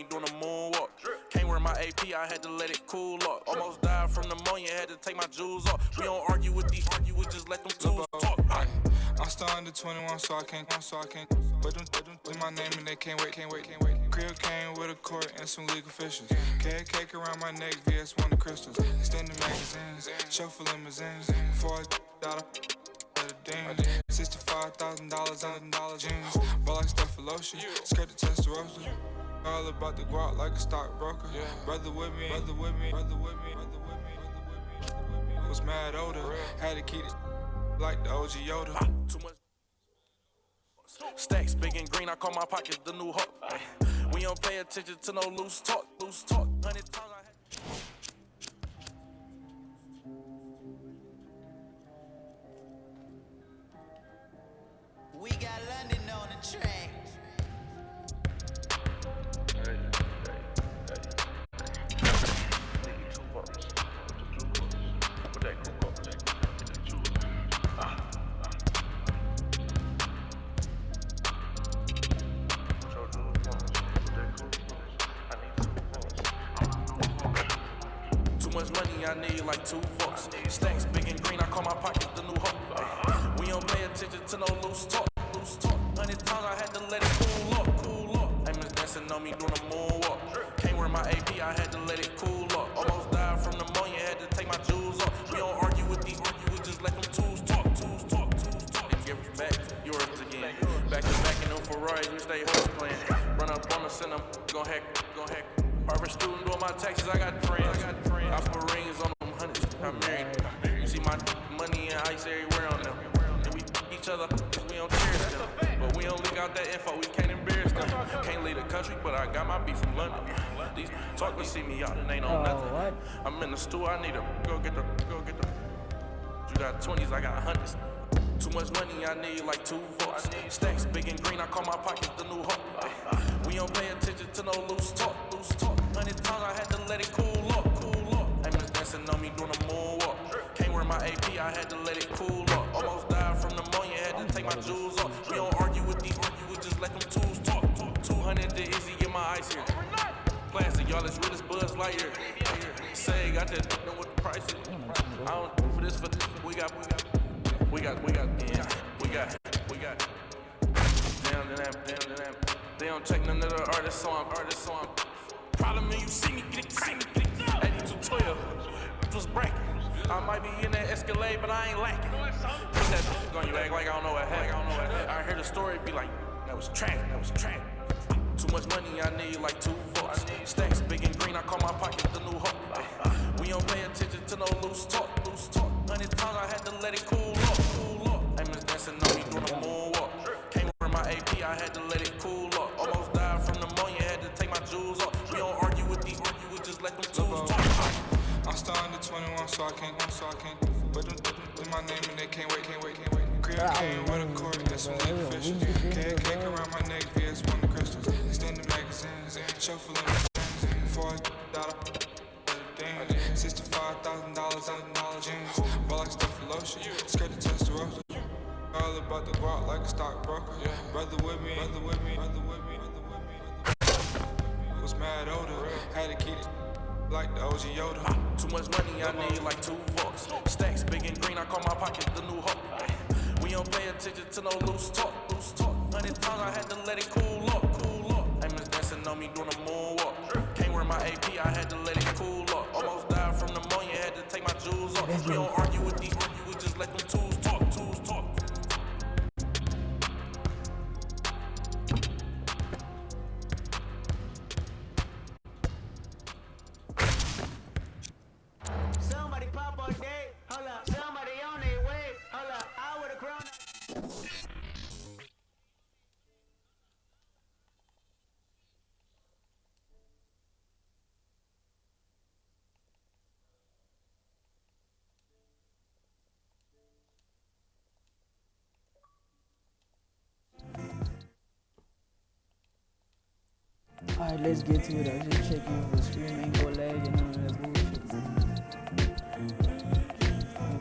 me doing a moonwalk. Can't wear my AP, I had to let it cool up. Almost died from pneumonia, had to take my jewels off. We don't argue with these, we just let them tools talk. I'm still under 21, so I can't. But them in my name and they can't wait. Crib came with a court and some legal officials. Cake around my neck, VS1 the crystals. Extended magazines, chauffeur limousines. Before I got a demon. $65,000 on jeans. Ball like stuff for lotion. Skirt the testosterone. All about the guap like a stockbroker. Brother with me. Was mad older. Had to keep it like the OG Yoda. Too much. Stacks big and green, I call my pockets the new hawk. We don't pay attention to no loose talk. 100 times I had. We got London on the track. Much money, I need like 2 votes. Stacks big and green, I call my pockets the new hope. We don't pay attention to no loose talk. 100 times I had to let it cool up. Aim is dancing on me doing a moonwalk. Can't wear my AP, I had to let it cool up. Almost died from pneumonia, had to take my jewels off. We don't argue with these, we just let them tools talk. And give it back, yours again. Back to back in them Ferraris, we stay horse playing. Run up on us and I'm gon' hack. Harvard student doing my taxes, I got friends. I put rings on them hundreds, I'm married. You see my money and ice everywhere on them. And we each other, cause we don't cherish them. But we don't leak out that info, we can't embarrass them. Can't leave the country, but I got my beef from London. These talk to see me out and ain't on nothing. What? I'm in the store, I need to go get the. You got 20s, I got hundreds. Too much money, I need like 2 votes. Stacks big and green, I call my pockets the new hope. We don't pay attention to no loose talk. 100 times I had to let it cool up. Aim is dancing on me doing a moonwalk. Can't wear my AP, I had to let it cool up. Almost died from pneumonia, had to take my jewels off. We don't argue with these, we just let them tools talk. 200 to Izzy, get my ice here. Plastic, y'all as real as Buzz Lightyear. Say, got that know what the price is. I don't do for this, we got. Damn. They don't check none of the artists, so I'm. Problem is you see me get it 8212. Just bracket. I might be in that Escalade, but I ain't lacking. Put that on you, act like I don't know what happened. I heard the story, be like, that was track. Too much money, I need like 2 votes. Stacks big and green, I call my pockets the new hope. We don't pay attention to no loose talk. 100 times I had to let it cool up. Aim is dancing on me doing a moonwalk. Can't wear my AP, I had to let it cool up. Almost died from pneumonia, had to take my jewels off. We don't argue with these, we just let them tools talk. I'm still under 21, so I can't. But them in my name and they can't wait. Crib came with a court and some legal officials. Cake around my neck, VS1 the crystals. Extended magazines, chauffeur limousines. Before I got a demon. $65,000 on jeans. Ball like stuff for lotion. Skirt the testosterone. All about the guap like a stockbroker. Brother with me. Was mad older. Had to keep it like the OG Yoda. Too much money, I need like 2 votes. Stacks big and green, I call my pockets the new hope. We don't pay attention to no loose talk. 100 times I had to let it cool up. Aim is dancing on me doing a moonwalk. Can't wear my AP, I had to let it cool up. Almost died from pneumonia, had to take my jewels off. We don't argue with these, we just let them tools talk. Somebody pop on day, hold up. Somebody on their way, hold up. I would've grown up. Alright, let's get to it. I was just checking if the screen ain't go lag and none of that bullshit.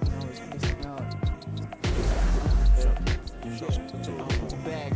I was missing out. Bag.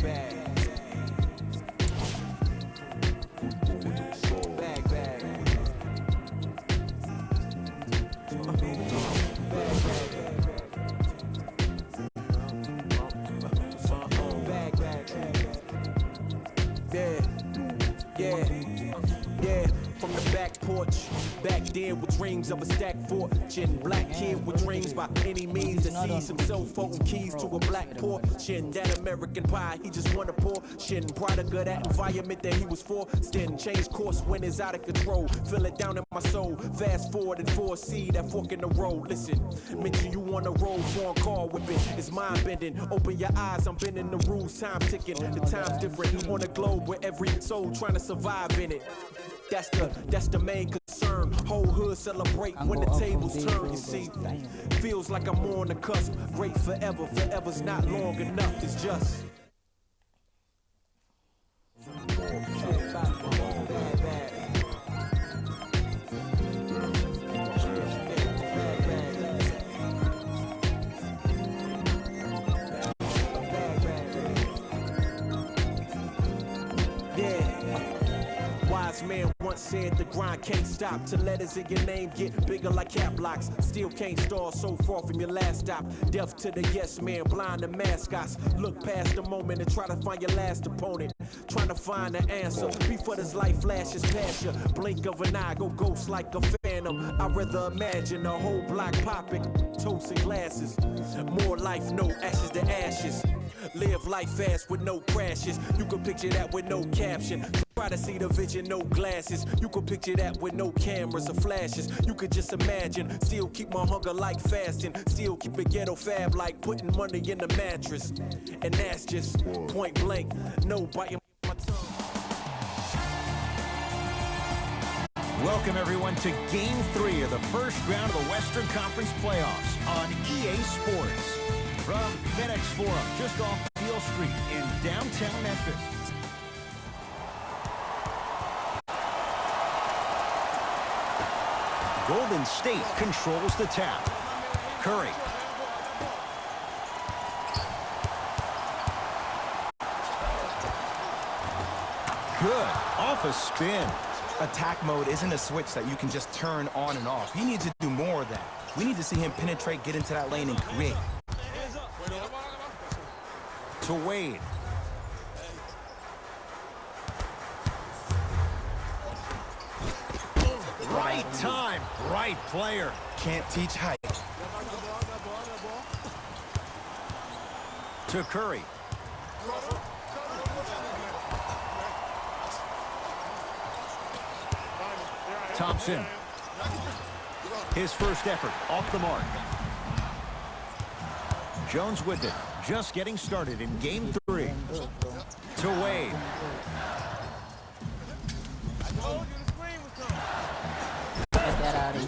Yeah, from the back porch. Back then with dreams of a stacked fortune. Black kid with dreams by any means to seize himself, holding keys to a black portion. That American pie, he just wanna portion. Product of that environment that he was forced in. Change course when it's out of control. Feel it down in my soul. Fast forward and foresee that fork in the road. Listen, mention you on the road, foreign car whipping. It's mind bending. Open your eyes, I'm bending the rules. Time ticking. The time's different on the globe where every soul trying to survive in it. That's the main concern. Whole hood celebrate when the tables turn, you see. Feels like I'm on the cusp. Great forever, forever's not long enough. It's just man once said the grind can't stop till letters in your name get bigger like cap locks. Still can't stall so far from your last stop. Deaf to the yes man, blind to mascots. Look past the moment and try to find your last opponent. Trying to find the answer before this life flashes past you. Blink of an eye, go ghost like a phantom. I'd rather imagine a whole block popping, toast and glasses. More life, no ashes to ashes. Live life fast with no crashes. You can picture that with no caption. Try to see the vision, no glasses. You could picture that with no cameras or flashes. You could just imagine. Still keep my hunger like fasting. Still keep it ghetto fab like putting money in the mattress. And that's just point blank. No biting my tongue. Welcome everyone to Game 3 of the first round of the Western Conference Playoffs on EA Sports. From FedEx Forum, just off Beale Street in downtown Memphis. Golden State controls the tap. Curry. Good. Off a spin. Attack mode isn't a switch that you can just turn on and off. He needs to do more of that. We need to see him penetrate, get into that lane, and create. To Wade. Right time, right player. Can't teach height. To Curry. Thompson. His first effort off the mark. Jones with it. Just getting started in Game 3. To Wade.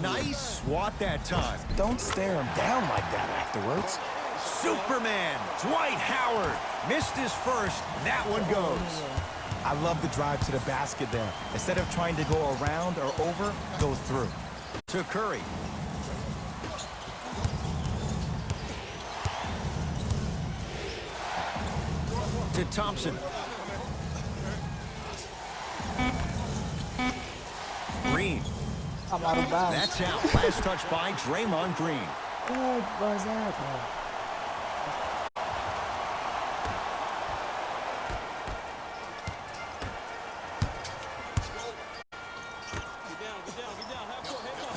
Nice swat that time. Don't stare him down like that afterwards. Superman, Dwight Howard. Missed his first. That one goes. I love the drive to the basket there. Instead of trying to go around or over, go through. To Curry. To Thompson. Green. I'm out of bounds. That's out. Last touch by Draymond Green. What was that, bro?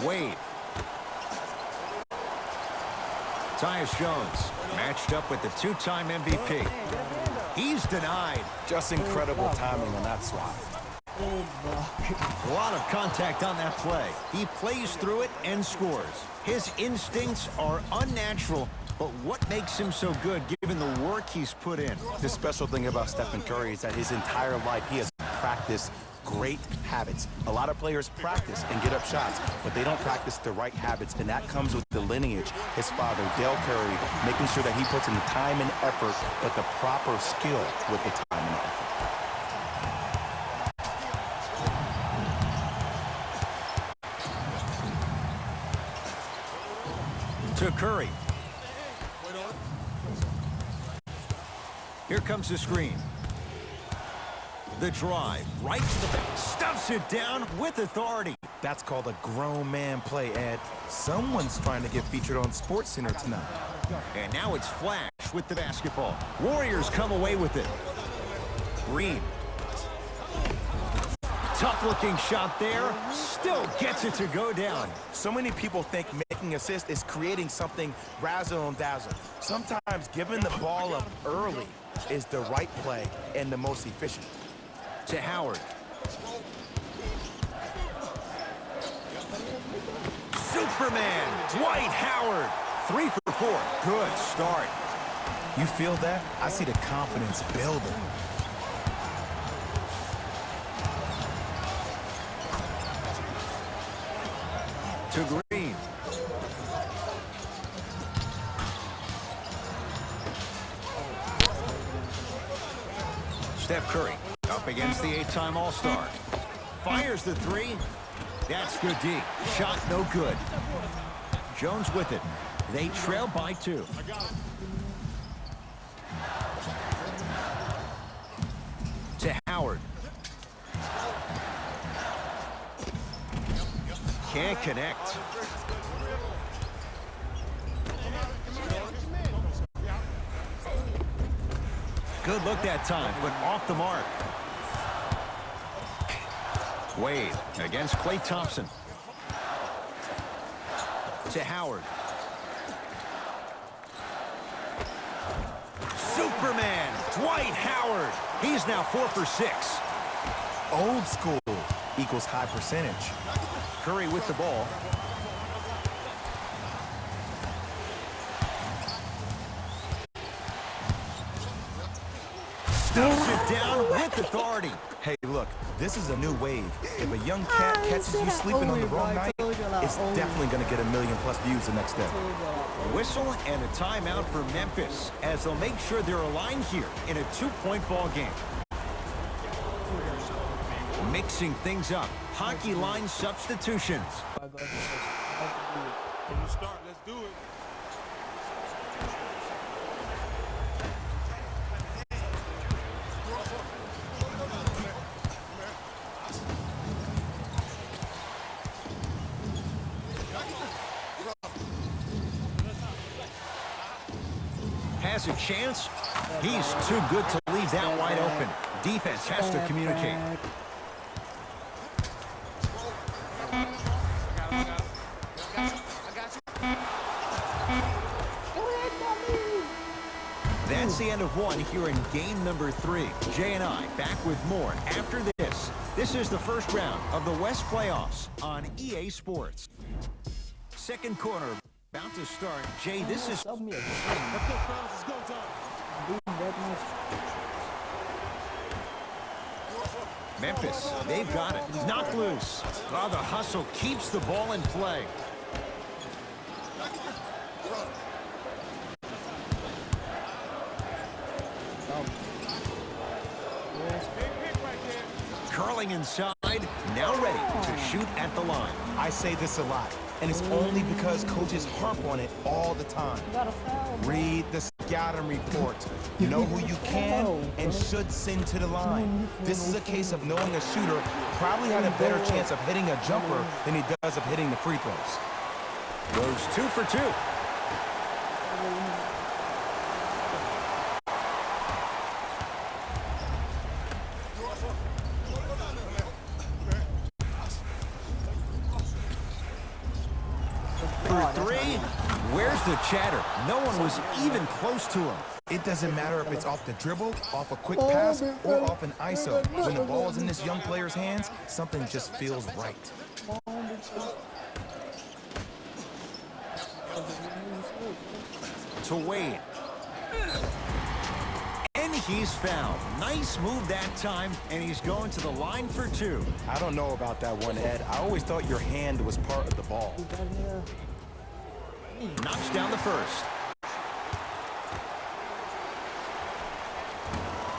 Wade. Tyus Jones matched up with the two-time MVP. He's denied. Just incredible timing on that swat. A lot of contact on that play. He plays through it and scores. His instincts are unnatural, but what makes him so good given the work he's put in? The special thing about Stephen Curry is that his entire life he has practiced great habits. A lot of players practice and get up shots, but they don't practice the right habits, and that comes with the lineage. His father, Dale Curry, making sure that he puts in the time and effort, but the proper skill with the time and effort. To Curry. Here comes the screen. The drive, right to the back, stuffs it down with authority. That's called a grown man play, Ed. Someone's trying to get featured on SportsCenter tonight. And now it's Flash with the basketball. Warriors come away with it. Green. Tough-looking shot there. Still gets it to go down. So many people think making assists is creating something razzle and dazzle. Sometimes giving the ball up early is the right play and the most efficient. To Howard. Superman, Dwight Howard. 3 for 4. Good start. You feel that? I see the confidence building. To Green. Steph Curry up against the 8-time All-Star. Fires the 3. That's good D. Shot no good. Jones with it. They trail by 2. To Howard. Can't connect. Good look that time, but off the mark. Wade against Klay Thompson. To Howard. Superman, Dwight Howard. He's now 4 for 6. Old school equals high percentage. Curry with the ball. Stuffs it down with authority. Hey, look, this is a new wave. If a young cat catches you sleeping on the wrong night, it's definitely going to get 1 million+ views the next day. Whistle and a timeout for Memphis as they'll make sure they're aligned here in a 2-point ball game. Mixing things up. Hockey line substitutions. From the start, let's do it. Has a chance. He's too good to leave that wide open. Defense has to communicate. That's the end of 1 here in game number 3. Jay and I back with more after this. This is the first round of the West playoffs on EA Sports. Second quarter about to start. Jay, this is... Memphis, they've got it. Knocked loose. Oh, the hustle keeps the ball in play. Curling inside, now ready to shoot at the line. I say this a lot, and it's only because coaches harp on it all the time. Read the scouting report. Know who you can and should send to the line. This is a case of knowing a shooter probably had a better chance of hitting a jumper than he does of hitting the free throws. Goes 2 for 2. Where's the chatter? No one was even close to him. It doesn't matter if it's off the dribble, off a quick pass, or off an ISO. When the ball is in this young player's hands, something just feels right. To Wade. And he's fouled. Nice move that time, and he's going to the line for 2. I don't know about that one, Ed. I always thought your hand was part of the ball. Knocks down the first.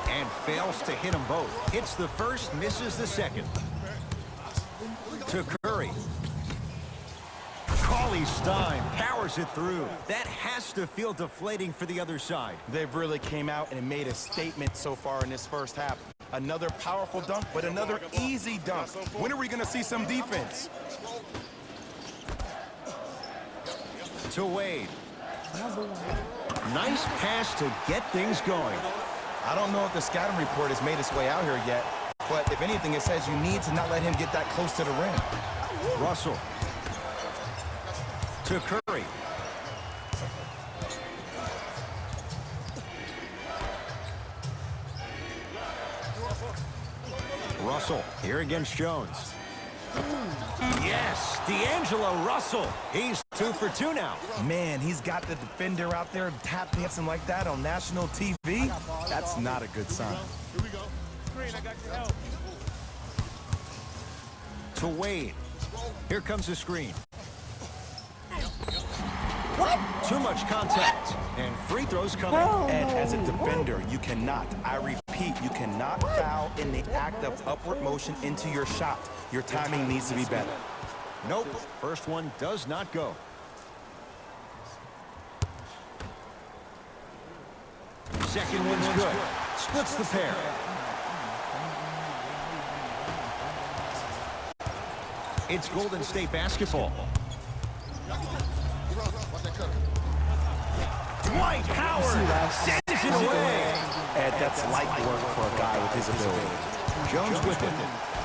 And fails to hit them both. Hits the first, misses the second. To Curry. Cauley-Stein powers it through. That has to feel deflating for the other side. They've really came out and made a statement so far in this first half. Another powerful dunk, but another easy dunk. When are we going to see some defense? To Wade. Nice pass to get things going. I don't know if the scouting report has made its way out here yet. but if anything, it says you need to not let him get that close to the rim. Russell to Curry. Russell here against Jones. Yes, D'Angelo Russell. He's 2 for 2 now. Man, he's got the defender out there tap dancing like that on national TV. That's not a good sign. Here we go. Screen, I got your help. To Wade. Here comes the screen. What? Too much contact. And free throws coming. And as a defender, you cannot, I repeat, you cannot foul in the act of upward motion into your shot. Your timing needs to be better. Nope. First one does not go. Second one's good. Splits the pair. It's Golden State basketball. Dwight Howard sends it away. And that's light work for a guy with his ability. Jones with it.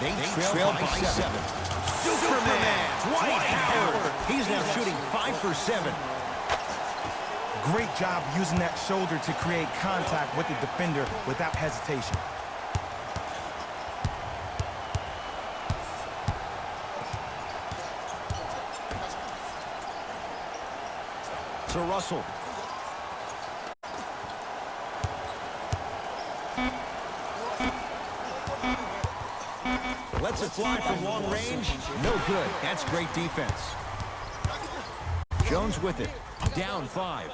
They trail by 7. Superman Dwight Howard. He's now shooting 5 for 7. Great job using that shoulder to create contact with the defender without hesitation. To Russell. Lets it fly from long range. No good. That's great defense. Jones with it. Down 5.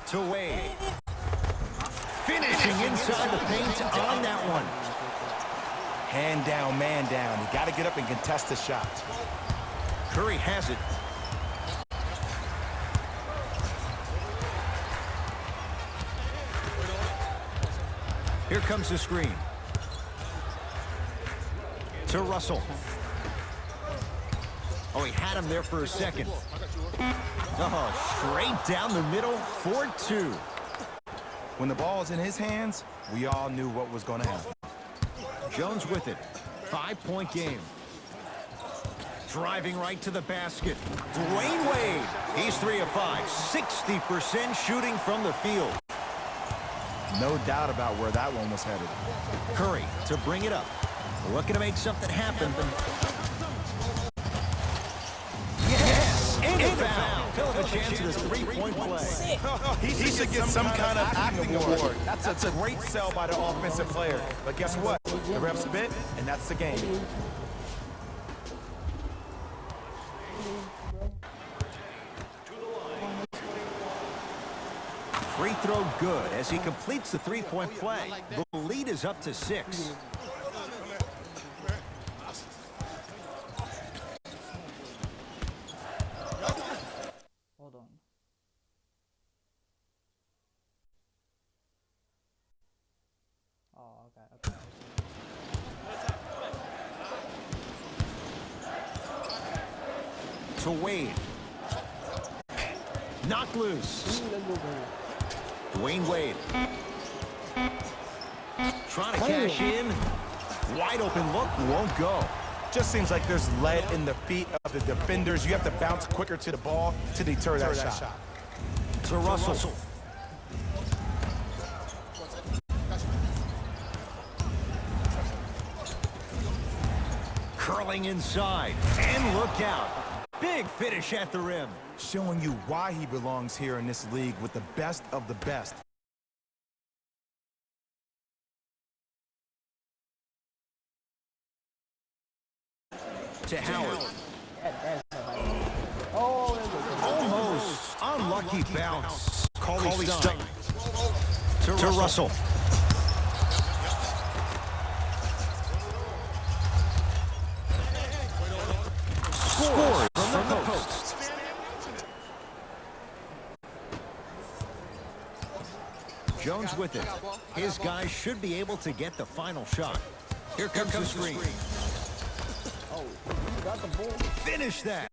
To Wade. Finishing inside the paint on that one. Hand down, man down. You got to get up and contest the shot. Curry has it. Here comes the screen. To Russell. Oh, he had him there for a second. Oh, straight down the middle, 4-2. When the ball is in his hands, we all knew what was going to happen. Jones with it. 5-point game. Driving right to the basket. Dwayne Wade. He's 3 of 5. 60% shooting from the field. No doubt about where that one was headed. Curry to bring it up. Looking to make something happen. Yes! And a foul. He'll have a chance at his 3-point play. He should get some kind of acting award. That's a great sell by the offensive player. But guess what? The refs spit, and that's the game. Free throw good as he completes the 3-point play. The lead is up to 6. Hold on. Oh, okay. To Wade. Knocked loose. Dwayne Wade. Trying to cash in. Wide open look, won't go. Just seems like there's lead in the feet of the defenders. You have to bounce quicker to the ball to deter that shot. To Russell. Curling inside. And look out. Big finish at the rim. Showing you why he belongs here in this league with the best of the best. To Howard. Oh, Almost unlucky bounce. Cauley Stein. To Russell. Scores from the post. Jones with it. His guys should be able to get the final shot. Here comes the screen. oh, you got the ball. Finish that.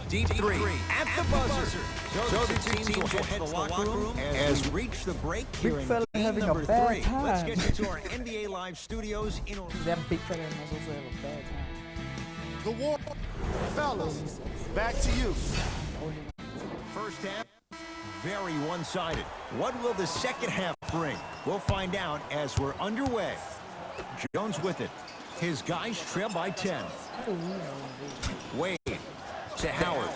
Deep three at the buzzer. So the two teams will head to the locker room as we reach the break here Big in fella game having a number bad 3. time. Let's get you to our NBA Live studios in That big fella must also have a bad time. The war. Fellas, back to you. first half. Very one-sided. What will the second half bring? We'll find out as we're underway. Jones with it. His guys trail by 10. Wade to Howard.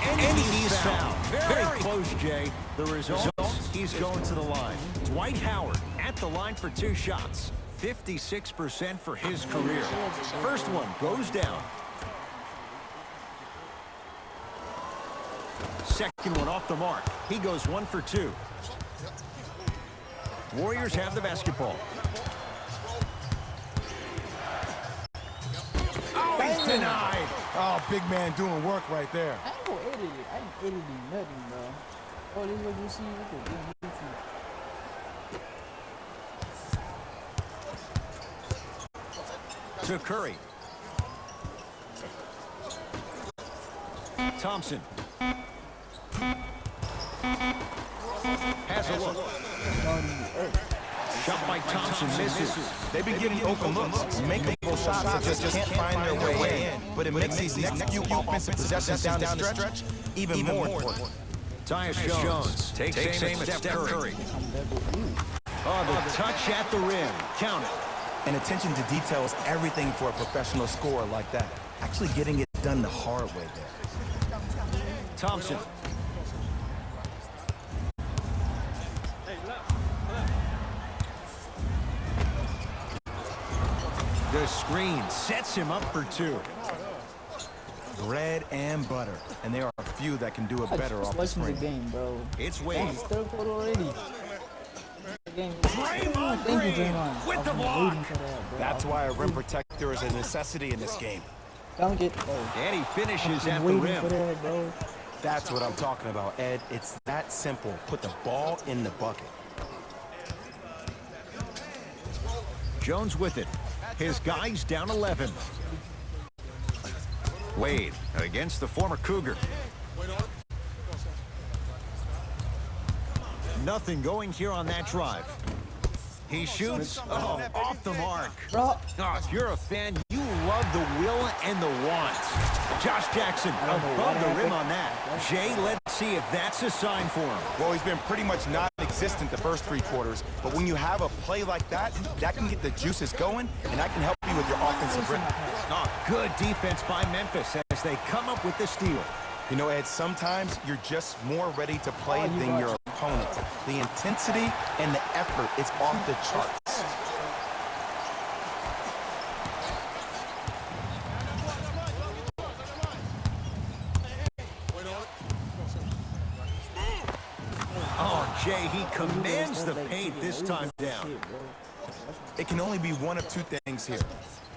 And he's fouled. Very close, Jay. The result, he's going to the line. Dwight Howard at the line for 2 shots. 56% for his career. First one goes down. Second one off the mark. He goes 1 for 2. Warriors have the basketball. Oh, he's denied. Oh, big man doing work right there. I ain't gonna edit it. I ain't editing nothing, bro. Oh, this is what you see with the YouTube. To Curry. Thompson. Has a look. Shot by Thompson misses. They've been getting open looks, making those shots that just can't find their way in. But it makes these next few offensive possessions down the stretch even more important. Tyus Jones takes aim at Steph Curry. Oh, the touch at the rim. Count it. And attention to detail is everything for a professional scorer like that. Actually getting it done the hard way there. Thompson. The screen sets him up for 2. Bread and butter. And there are a few that can do it better off the screen. The game, bro. It's Wade. It's third quarter already. Draymond Green with the block. That's why a rim protector is a necessity in this game. Don't get And he finishes at the waiting rim. for that, bro. That's what I'm talking about, Ed. It's that simple. Put the ball in the bucket. Jones with it. His guys down 11. Wade against the former Cougar. Nothing going here on that drive. He shoots off the mark. Bro. Oh, if you're a fan, you love the will and the want. Josh Jackson above the rim on that. Jay, let's see if that's a sign for him. Well, he's been pretty much non-existent the first 3 quarters, but when you have a play like that, that can get the juices going, and that can help you with your offensive rhythm. Oh, good defense by Memphis as they come up with the steal. You know, Ed, sometimes you're just more ready to play than your opponent. The intensity and the effort is off the charts. Oh, Jay, he commands the paint this time down. It can only be one of 2 things here.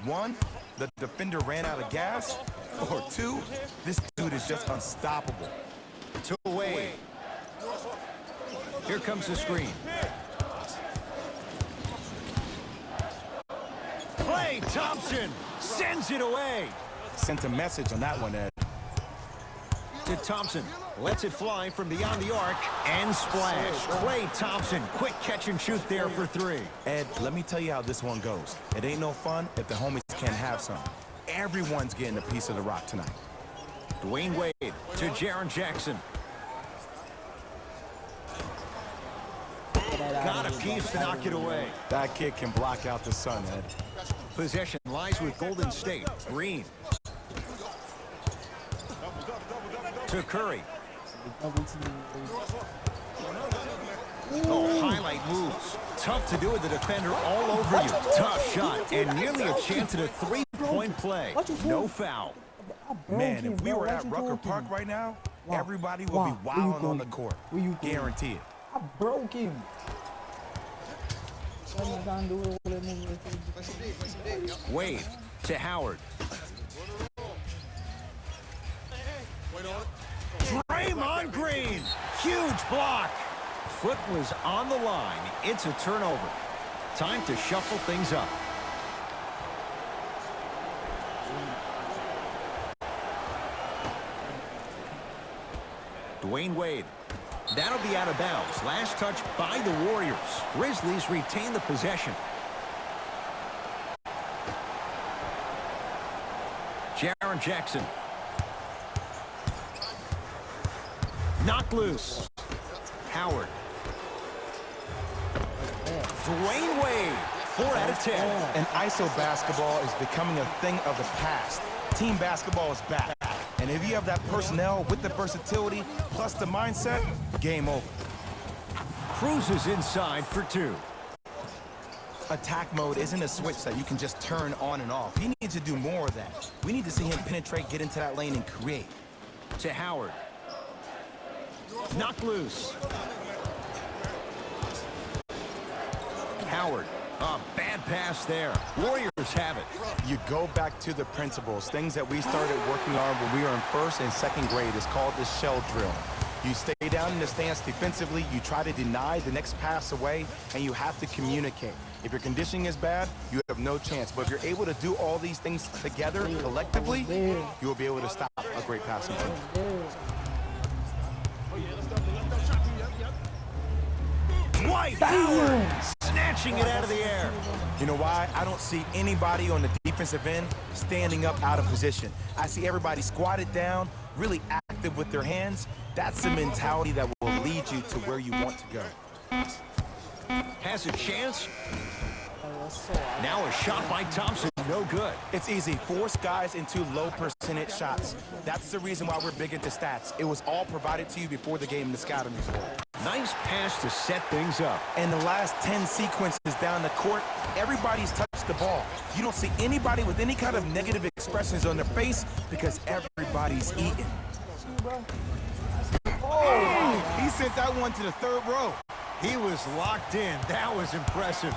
1, the defender ran out of gas, or 2, this dude is just unstoppable. To Wade. Here comes the screen. Klay Thompson sends it away. Sent a message on that one, Ed. To Thompson. Lets it fly from beyond the arc and splash. Klay Thompson, quick catch and shoot there for 3. Ed, let me tell you how this one goes. It ain't no fun if the homies can't have some. Everyone's getting a piece of the rock tonight. Dwayne Wade to Jaren Jackson. Got a piece to knock it away. That kid can block out the sun, Ed. Possession lies with Golden State. Green. To Curry. Oh, highlight moves. Tough to do with the defender all over you. Tough shot and nearly a chance at a 3-point play. No foul. Man, if we were at Rucker Park right now, everybody would be wilding on the court. Guarantee it. I broke him. Wade to Howard. Draymond Green. Huge block. Foot was on the line. It's a turnover. Time to shuffle things up. Dwayne Wade. That'll be out of bounds. Last touch by the Warriors. Grizzlies retain the possession. Jaren Jackson. Knocked loose. Howard. Dwayne Wade. 4 out of 10. And ISO basketball is becoming a thing of the past. Team basketball is back. And if you have that personnel with the versatility plus the mindset, game over. Cruises inside for 2. Attack mode isn't a switch that you can just turn on and off. He needs to do more of that. We need to see him penetrate, get into that lane, and create. To Howard. Knocked loose. Howard. A bad pass there. Warriors have it. You go back to the principles, things that we started working on when we were in 1st and 2nd grade. It's called the shell drill. You stay down in the stance defensively, you try to deny the next pass away, and you have to communicate. If your conditioning is bad, you have no chance. But if you're able to do all these things together, collectively, you will be able to stop a great passing team. White Howard snatching it out of the air. You know why? I don't see anybody on the defensive end standing up out of position. I see everybody squatted down, really active with their hands. That's the mentality that will lead you to where you want to go. Has a chance. Now a shot by Thompson, no good. It's easy. Force guys into low percentage shots. That's the reason why we're big into stats. It was all provided to you before the game in the scouting report. Nice pass to set things up. And the last 10 sequences down the court, everybody's touched the ball. You don't see anybody with any kind of negative expressions on their face because everybody's eating. Oh, he sent that one to the 3rd row. He was locked in. That was impressive.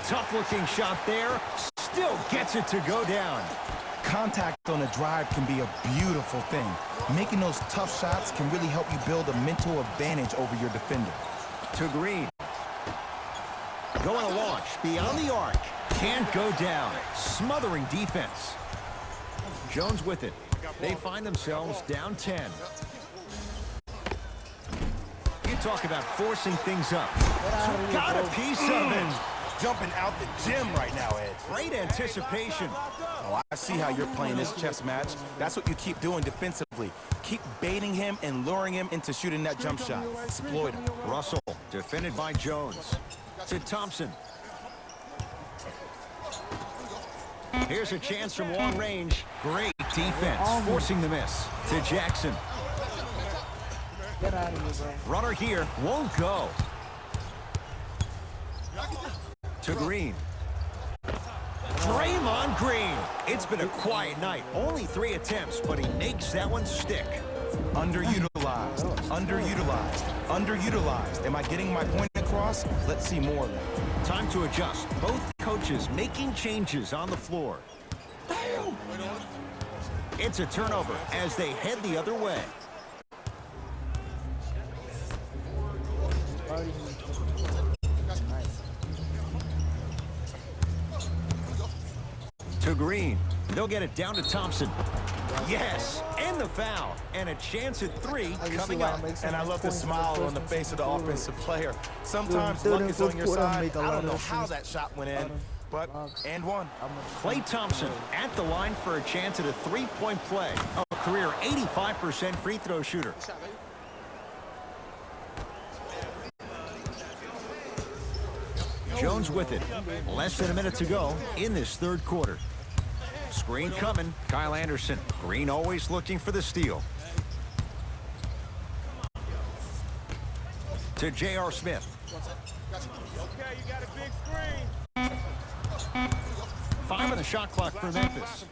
Tough-looking shot there. Still gets it to go down. Contact on a drive can be a beautiful thing. Making those tough shots can really help you build a mental advantage over your defender. To Green. Going to launch beyond the arc. Can't go down. Smothering defense. Jones with it. They find themselves down 10. You talk about forcing things up. Got a piece of it. Jumping out the gym right now, Ed. Great anticipation. Oh, I see how you're playing this chess match. That's what you keep doing defensively. Keep baiting him and luring him into shooting that jump shot. Exploit him. Russell, defended by Jones. To Thompson. Here's a chance from long range. Great defense, forcing the miss. To Jackson. Get out of here, bro. Runner here, won't go. To Green. Draymond Green. It's been a quiet night. Only 3 attempts, but he makes that one stick. Underutilized, underutilized, underutilized. Am I getting my point across? Let's see more of that. Time to adjust. Both coaches making changes on the floor. It's a turnover as they head the other way. To Green. They'll get it down to Thompson. Yes, and the foul. And a chance at 3 coming up. And I love the smile on the face of the offensive player. Sometimes luck is on your side. I don't know how that shot went in, but and one. Klay Thompson at the line for a chance at a 3-point play. A career 85% free throw shooter. Jones with it. Less than a minute to go in this 3rd quarter. Screen coming. Kyle Anderson. Green always looking for the steal. To J.R. Smith. Okay, you got a big screen. 5 on the shot clock for Memphis.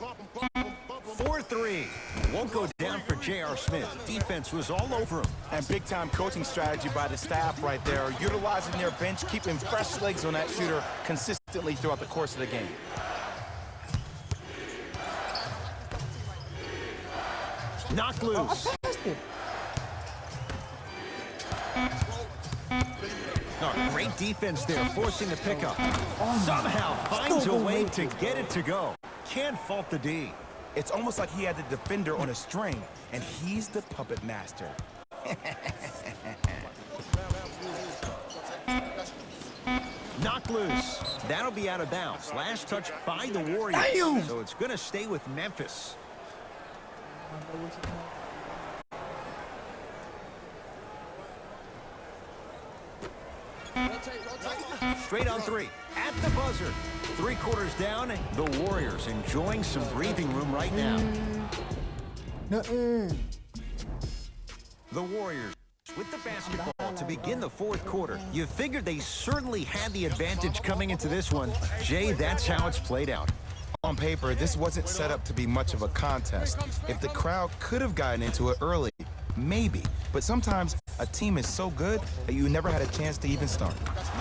4-3. Won't go down for J.R. Smith. Defense was all over him. And big-time coaching strategy by the staff right there. Utilizing their bench, keeping fresh legs on that shooter consistently throughout the course of the game. Knocked loose. Oh, great defense there, forcing the pickup. Somehow finds a way to get it to go. Can't fault the D. It's almost like he had the defender on a string, and he's the puppet master. Knocked loose. That'll be out of bounds. Last touch by the Warriors. Damn. So it's going to stay with Memphis. Straight on three. At the buzzer. 3 quarters down. The Warriors enjoying some breathing room right now. The Warriors with the basketball to begin the 4th quarter. You figured they certainly had the advantage coming into this one. Jay, that's how it's played out. On paper, this wasn't set up to be much of a contest. If the crowd could have gotten into it early, maybe. But sometimes a team is so good that you never had a chance to even start.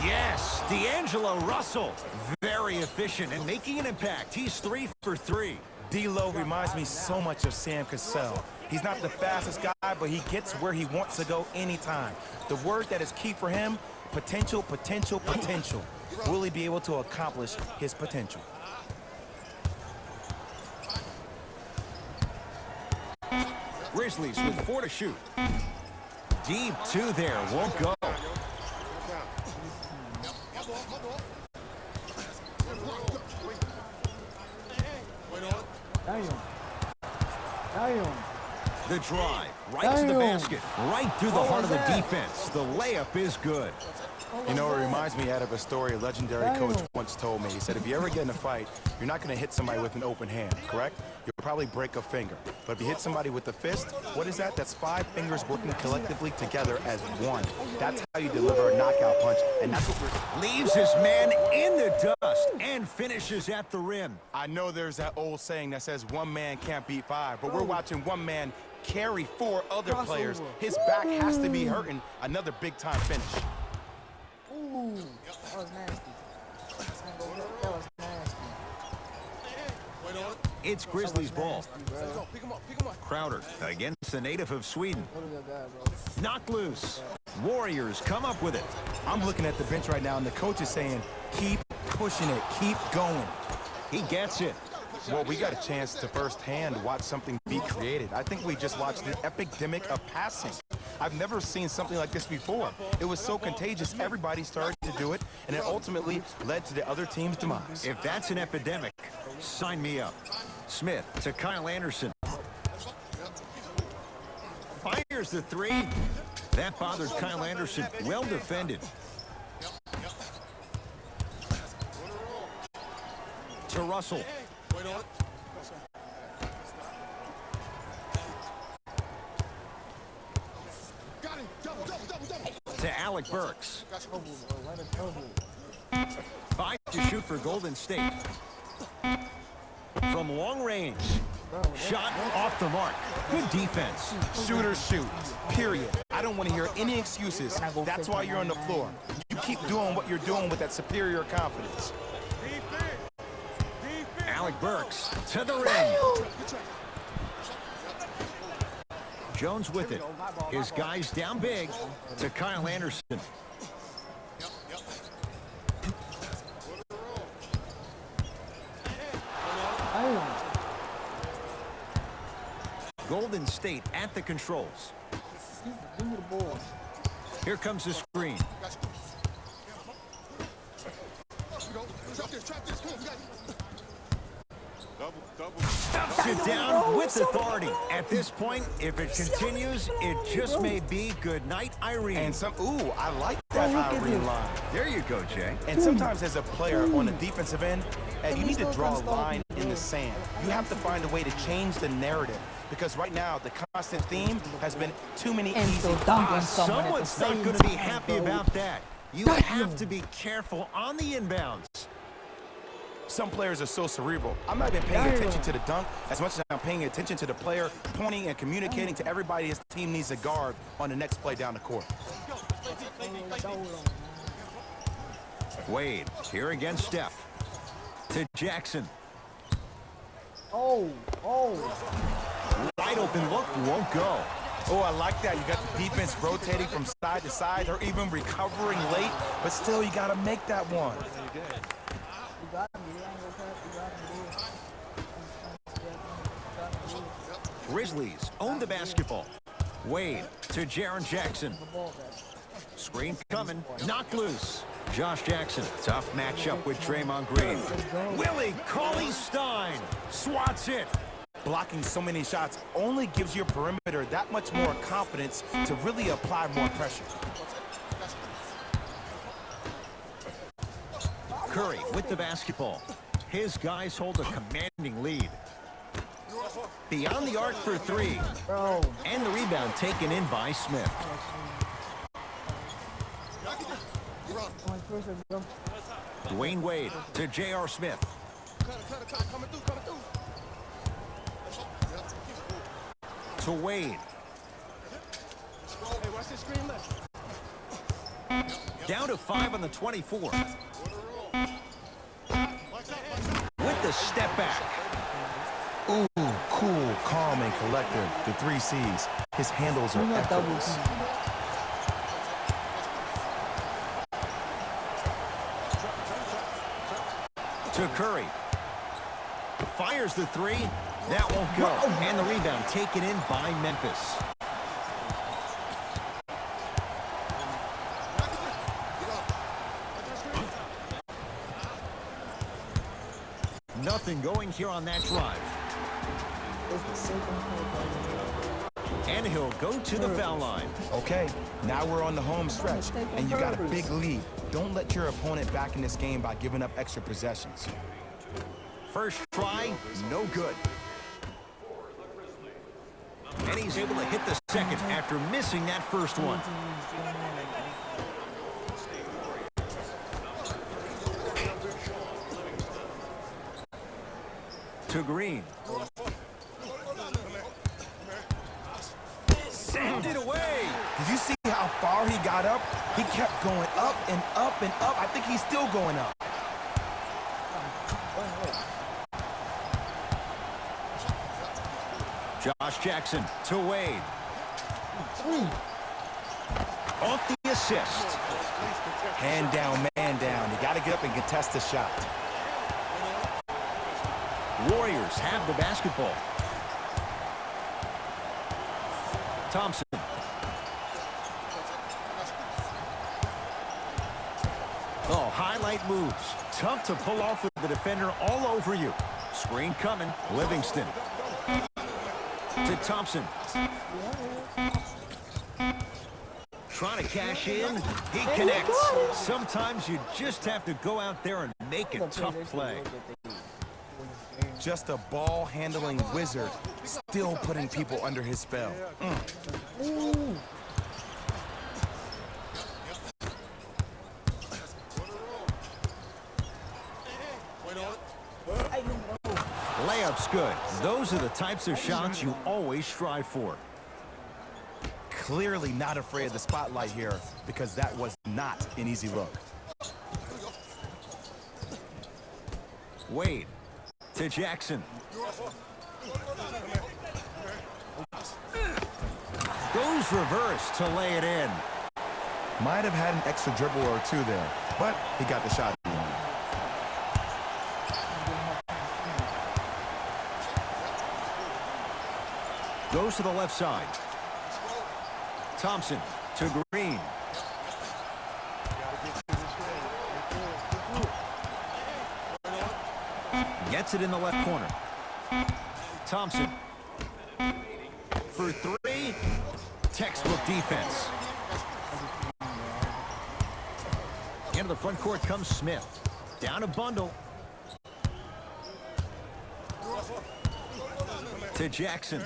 Yes, D'Angelo Russell. Very efficient and making an impact. He's 3 for 3. Dolo reminds me so much of Sam Cassell. He's not the fastest guy, but he gets where he wants to go anytime. The word that is key for him, potential, potential, potential. Will he be able to accomplish his potential? Grizzlies with 4 to shoot. Deep 2 there, won't go. Damn. The drive, right to the basket, right through the heart of the defense. The layup is good. You know, it reminds me out of a story a legendary coach once told me. He said, if you ever get in a fight, you're not going to hit somebody with an open hand, correct? You'll probably break a finger. But if you hit somebody with a fist, what is that? That's 5 fingers working collectively together as one. That's how you deliver a knockout punch, and that's what we're... Leaves his man in the dust and finishes at the rim. I know there's that old saying that says one man can't beat 5, but we're watching one man carry 4 other players. His back has to be hurting. Another big-time finish. Ooh, that was nasty. That was nasty. It's Grizzlies ball. Crowder against the native of Sweden. Knocked loose. Warriors come up with it. I'm looking at the bench right now, and the coach is saying, keep pushing it, keep going. He gets it. Well, we got a chance to firsthand watch something be created. I think we just watched an epidemic of passing. I've never seen something like this before. It was so contagious, everybody started to do it, and it ultimately led to the other team's demise. If that's an epidemic, sign me up. Smith to Kyle Anderson. Fires the 3. That bothered Kyle Anderson. Well defended. To Russell. To Alec Burks. 5 to shoot for Golden State. From long range. Shot off the mark. Good defense. Shooters shoot, period. I don't want to hear any excuses. That's why you're on the floor. You keep doing what you're doing with that superior confidence. Alec Burks to the rim. Jones with it. His guys down big to Kyle Anderson. Golden State at the controls. Here comes the screen. Stuffs it down with authority. At this point, if it continues, it just may be good night, Irene. And ooh, I like that Irene line. There you go, Jay. And sometimes as a player on the defensive end, you need to draw a line in the sand. You have to find a way to change the narrative. Because right now, the constant theme has been too many easy. Someone's not going to be happy about that. You have to be careful on the inbounds. Some players are so cerebral. I'm not even paying attention to the dunk as much as I'm paying attention to the player pointing and communicating to everybody his team needs a guard on the next play down the court. Wade, here against Steph. To Jackson. Oh. Wide open look, won't go. Oh, I like that. You got the defense rotating from side to side or even recovering late, but still you got to make that one. Grizzlies own the basketball. Wade to Jaren Jackson. Screen coming. Knocked loose. Josh Jackson. Tough matchup with Draymond Green. Willie Cauley-Stein swats it. Blocking so many shots only gives your perimeter that much more confidence to really apply more pressure. Curry with the basketball. His guys hold a commanding lead. Beyond the arc for three. Bro. And the rebound taken in by Smith. Dwayne Wade to J.R. Smith. To Wade. Down to 5 on the 24. With the step back. Ooh, cool, calm, and collective. The 3 C's. His handles are effortless. To Curry. Fires the 3. That won't go. And the rebound taken in by Memphis. Nothing going here on that drive. And he'll go to the foul line. Okay, now we're on the home stretch, and you got a big lead. Don't let your opponent back in this game by giving up extra possessions. First try, no good. And he's able to hit the second after missing that first one. To Green. Send it away. Did you see how far he got up? He kept going up and up and up. I think he's still going up. Josh Jackson to Wade. Off the assist. Hand down, man down. You got to get up and contest the shot. Warriors have the basketball. Thompson. Oh, highlight moves. Tough to pull off with the defender all over you. Screen coming. Livingston. To Thompson. Trying to cash in. He connects. Sometimes you just have to go out there and make a tough play. Just a ball-handling wizard, still putting people under his spell. Layup's good. Those are the types of shots you always strive for. Clearly not afraid of the spotlight here because that was not an easy look. Wade to Jackson. Goes reverse to lay it in. Might have had an extra dribble or two there, but he got the shot. Goes to the left side. Thompson to Green. Gets it in the left corner. Thompson. For 3. Textbook defense. Into the front court comes Smith. Down a bundle. To Jackson.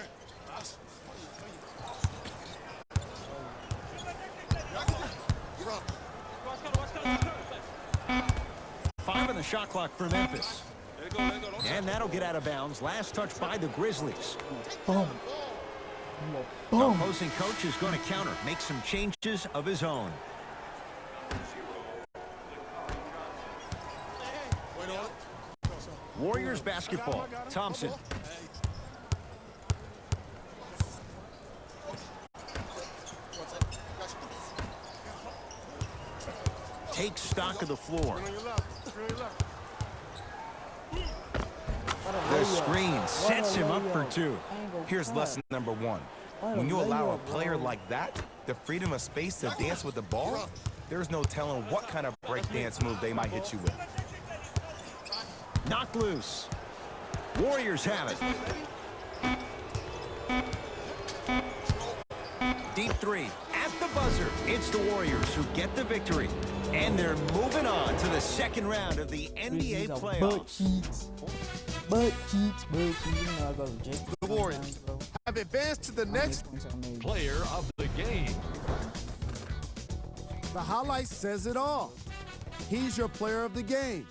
Five on the shot clock for Memphis. And that'll get out of bounds. Last touch by the Grizzlies. Boom. The opposing coach is going to counter, make some changes of his own. Warriors basketball. Thompson. Takes stock of the floor. The screen sets him up for two. Here's lesson number one. When you allow a player like that the freedom of space to dance with the ball, there's no telling what kind of breakdance move they might hit you with. Knock loose. Warriors have it. Deep three at the buzzer. It's the Warriors who get the victory. And they're moving on to the second round of the NBA playoffs. Butt cheeks. You know I got rejected. The Warriors have advanced to the next Player of the game. The highlight says it all. He's your player of the game.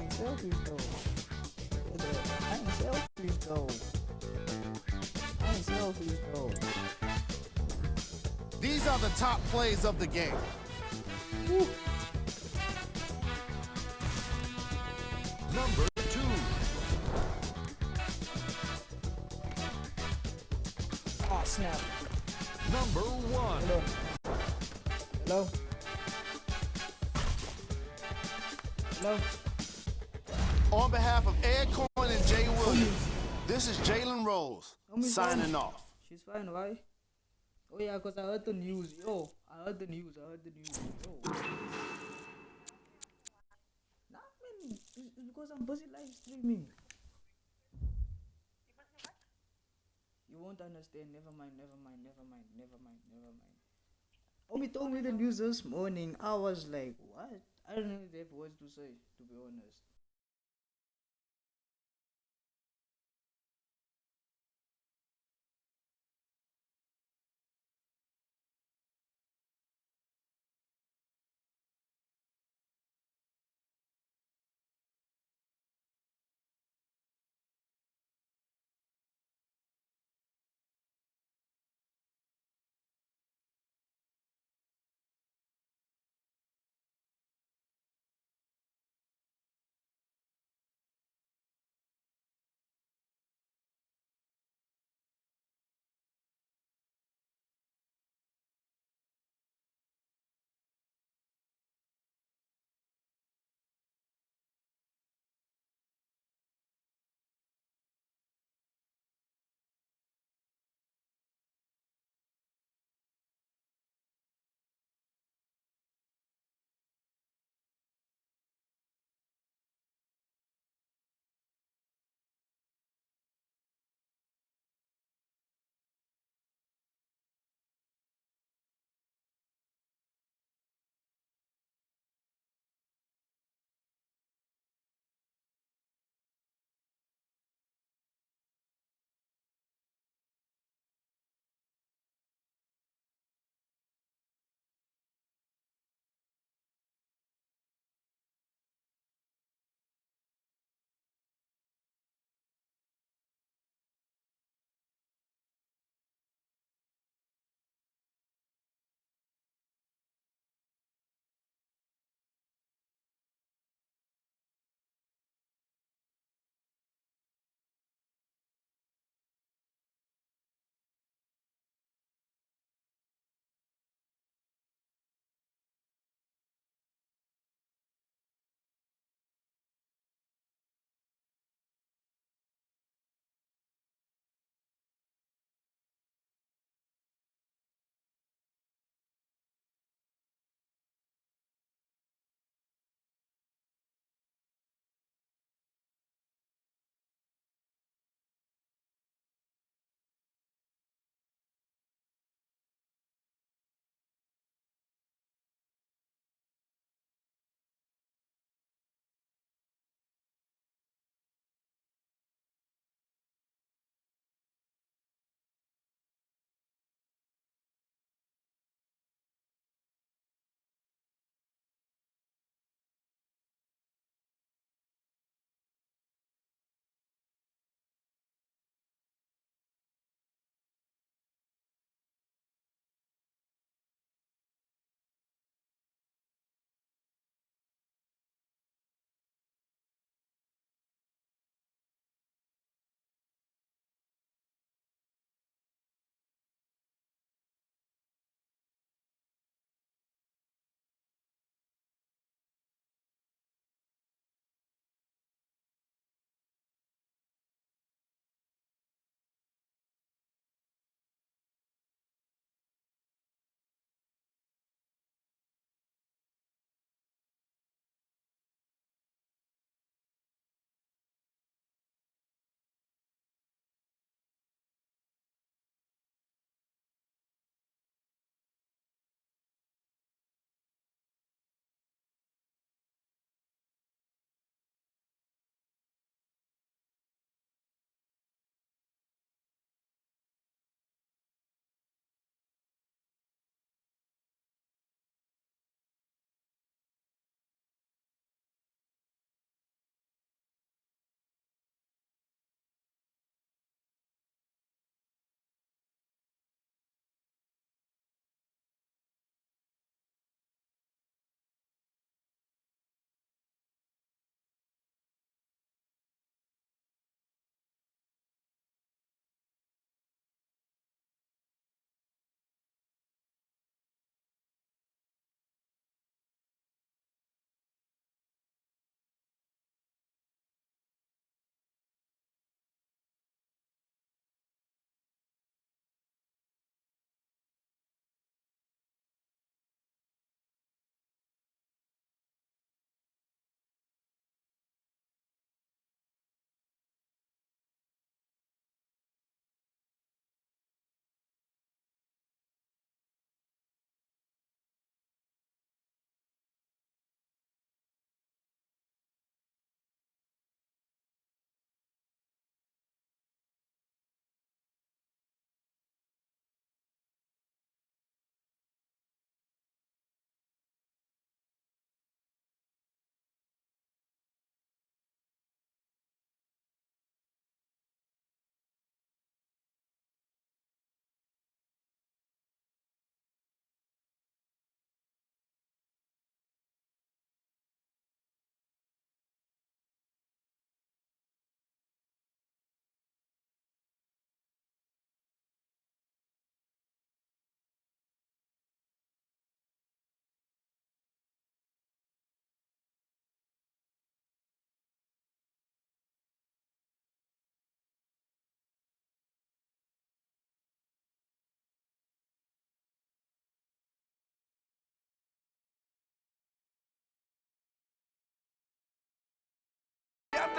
Selfies though. I ain't selfies though. These are the top plays of the game. Woo. Number 2. Oh snap. Number 1. Hello. On behalf of Ed Cohen and Jay Williams, this is Jalen Rose signing off. She's fine, why? Oh yeah, cause I heard the news. Yo, I heard the news. Yo. Nah, man, it's because I'm busy live streaming. You won't understand. Never mind. Omi told me the news this morning. I was like, what? I don't know if they have words to say, to be honest.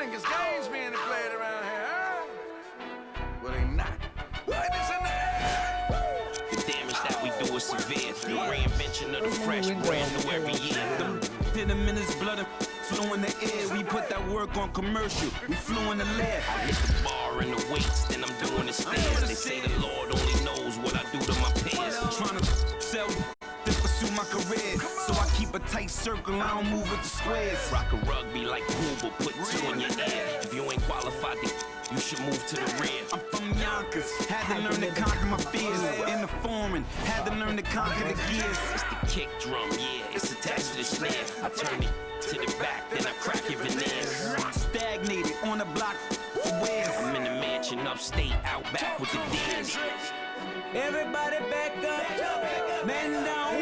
think it's games being played around here, huh? Well, they not. Right, it's in the air. The damage that we do is severe. The reinvention of the fresh, brand new every year. Hit him in his blood and flew in the air. We put that work on commercial. We flew in the lab. I hit the bar and the weights, then I'm doing the stairs. They say the Lord only knows what I do to my peers. I'm trying to sell to pursue my career. So I keep a tight circle, I don't move with the squares. Rock a rugby like pool, but put two in your ear. If you ain't qualified, you should move to the rear. I'm from Yonkers, had to learn to conquer my fears. In the foreign, had to learn to conquer the gears. It's the kick drum, yeah, it's attached to the snare. I turn it to the back, then I crack your veneers. Stagnated on the block for wears. I'm in the mansion upstate, out back with the D's. Everybody back up, man down,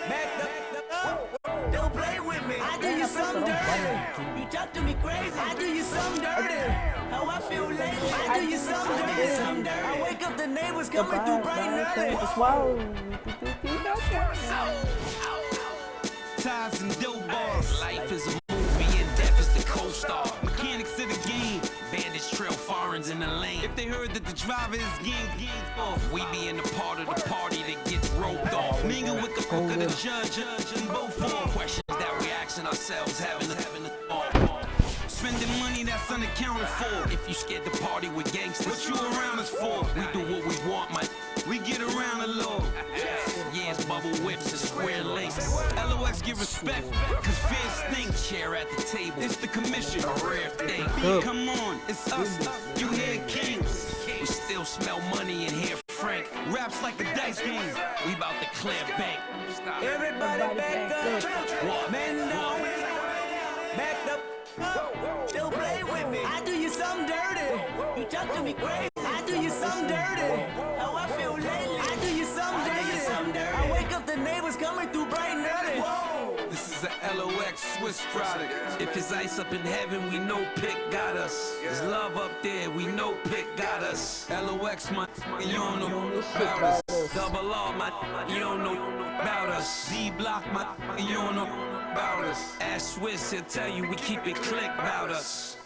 back up. Don't play with me. I do you something dirty. You talk to me crazy. I do you something dirty. How I feel lately. I do you something dirty. I wake up, the neighbors coming through bright and early. Ties and dope bars. Life is a movie and death is the co-star. Mechanics of the game. Bandits trail foreigns in the lane. If they heard that the driver is gang off, we be in the part of the party that gets roped off. Mingle with the cook of the judge and both for questions that we asking ourselves, having the spending money that's unaccounted for. If you scared to party with gangsters, what you around us for? We do what we want, man. We get around the law. Yeah, it's bubble whips and square links. LOX give respect, cause fear stinks. Chair at the table, it's the commission, a rare thing. Come on, it's us, you hear kings. We still smell money and hear Frank. Raps like a dice game, we bout to clear bank. Everybody back up, man down, back up. Don't play with me. I do you something dirty. You talk to me crazy. I do you something dirty. How I feel lately. I do you something dirty. I wake up, the neighbors coming through bright and early. Whoa. This is a LOX Swiss product. If it's ice up in heaven, we know Pick got us. There's love up there, we know Pick got us. LOX, my you don't know about us. Double R, my you don't know about us. D-Block, my you don't know about us. Ask Swiss, he'll tell you we keep it click about us.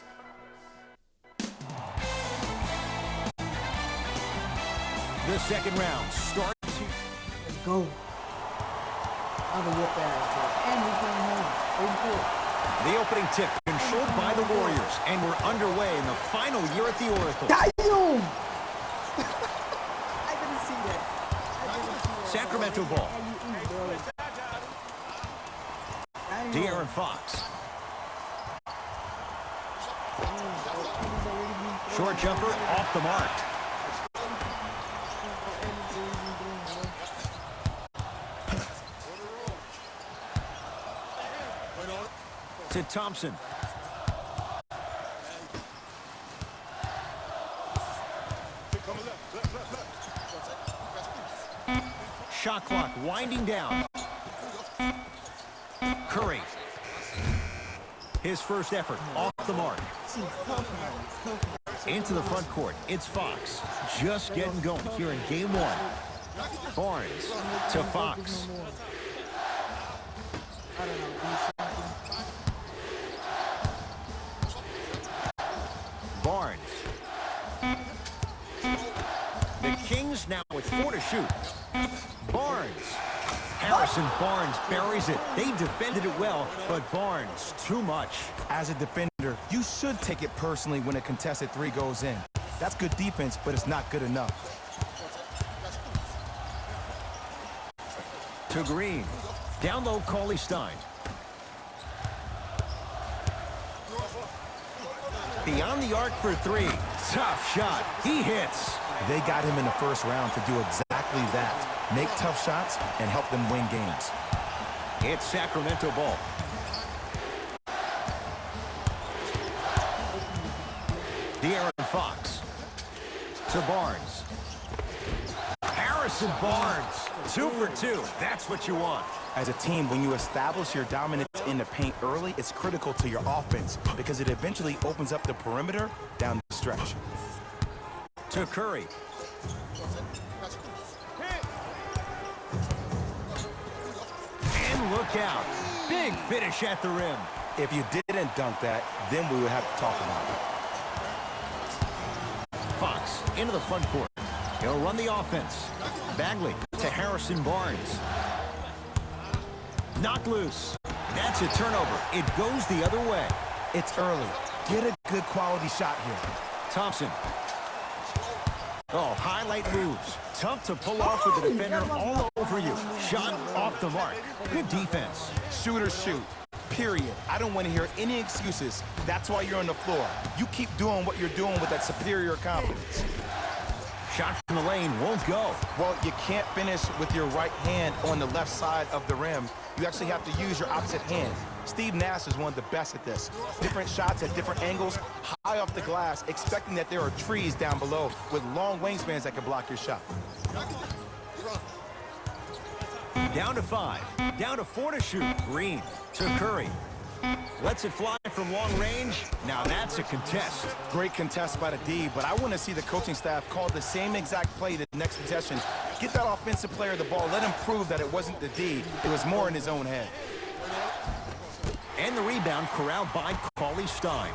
The second round starts. Let's go. I'll be with that. And we're going home. The opening tip controlled by the Warriors, and we're underway in the final year at the Oracle. Damn! I didn't see that. Sacramento ball. De'Aaron Fox. Short jumper off the mark. To Thompson. Shot clock winding down. Curry. His first effort off the mark. Into the front court, it's Fox. Just getting going here in game one. Barnes to Fox. Barnes. The Kings now with 4 to shoot. Barnes. Harrison Barnes buries it. They defended it well, but Barnes, too much. As a defender, you should take it personally when a contested three goes in. That's good defense, but it's not good enough. To Green. Down low, Cauley Stein. Beyond the arc for 3. Tough shot. He hits. They got him in the first round to do exactly that. Make tough shots and help them win games. It's Sacramento ball. De'Aaron Fox. To Barnes. Harrison Barnes. 2 for 2. That's what you want. As a team, when you establish your dominance in the paint early, it's critical to your offense because it eventually opens up the perimeter down the stretch. To Curry. And look out. Big finish at the rim. If you didn't dunk that, then we would have to talk about it. Fox into the front court. He'll run the offense. Bagley to Harrison Barnes. Knocked loose. That's a turnover. It goes the other way. It's early. Get a good quality shot here. Thompson. Oh, highlight moves. Tough to pull off with the defender all over you. Shot off the mark. Good defense. Shooters shoot. Period. I don't want to hear any excuses. That's why you're on the floor. You keep doing what you're doing with that superior confidence. Shot from the lane won't go. Well, you can't finish with your right hand on the left side of the rim. You actually have to use your opposite hand. Steve Nash is one of the best at this. Different shots at different angles, high off the glass, expecting that there are trees down below with long wingspans that can block your shot. Down to 5. Down to 4 to shoot. Green to Curry. Lets it fly from long range. Now that's a contest. Great contest by the D, but I want to see the coaching staff call the same exact play the next possession. Get that offensive player the ball. Let him prove that it wasn't the D. It was more in his own head. And the rebound corralled by Cauley Stein.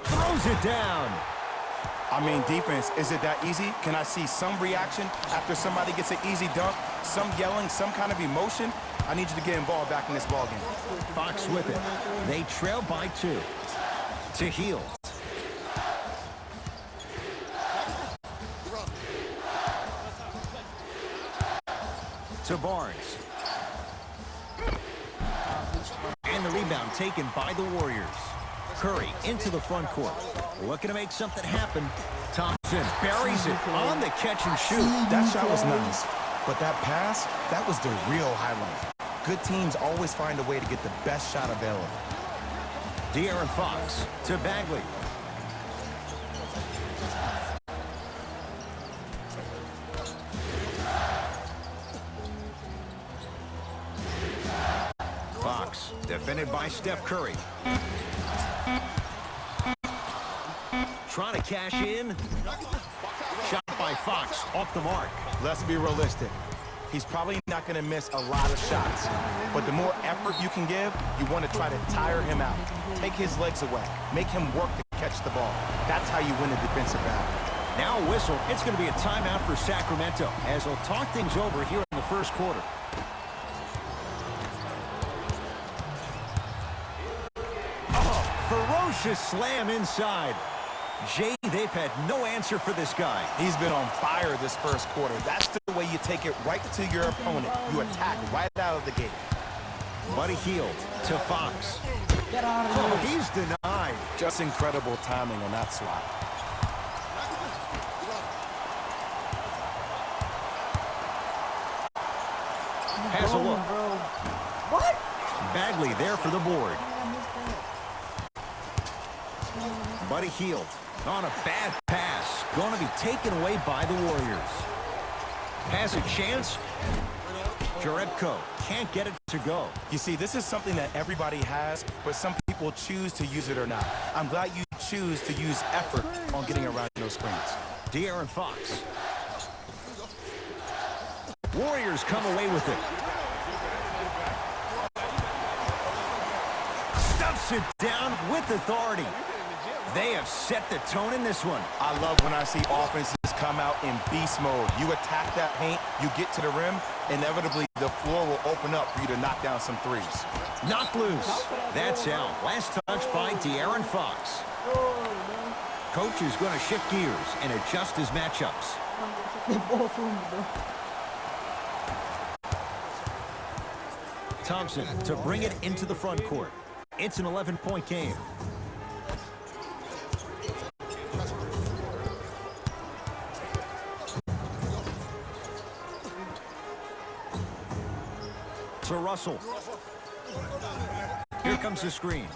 Throws it down. I mean, defense, is it that easy? Can I see some reaction after somebody gets an easy dunk? Some yelling, some kind of emotion? I need you to get involved back in this ballgame. Fox with it. They trail by 2. To Hield. To Barnes. And the rebound taken by the Warriors. Curry into the front court. Looking to make something happen. Thompson buries it on the catch and shoot. That shot was nice, but that pass, that was the real highlight. Good teams always find a way to get the best shot available. De'Aaron Fox to Bagley. Fox defended by Steph Curry. Trying to cash in. Shot by Fox off the mark. Let's be realistic. He's probably not going to miss a lot of shots, but the more effort you can give, you want to try to tire him out. Take his legs away. Make him work to catch the ball. That's how you win a defensive battle. Now a whistle. It's going to be a timeout for Sacramento as they'll talk things over here in the first quarter. Oh, ferocious slam inside. Jay, they've had no answer for this guy. He's been on fire this first quarter. That's the way you take it right to your opponent. You attack right out of the gate. Buddy Hield to Fox. Oh, he's denied. Just incredible timing on that swat. Has a look. What? Bagley there for the board. Buddy Hield on a bad pass. Going to be taken away by the Warriors. Has a chance. Jerebko can't get it to go. You see, this is something that everybody has, but some people choose to use it or not. I'm glad you choose to use effort on getting around those screens. De'Aaron Fox. Warriors come away with it. Stuffs it down with authority. They have set the tone in this one. I love when I see offenses come out in beast mode. You attack that paint, you get to the rim, inevitably the floor will open up for you to knock down some threes. Knocked loose. That's out. Last touch by De'Aaron Fox. Coach is going to shift gears and adjust his matchups. Thompson to bring it into the front court. It's an 11-point game. To Russell. Here comes the screen.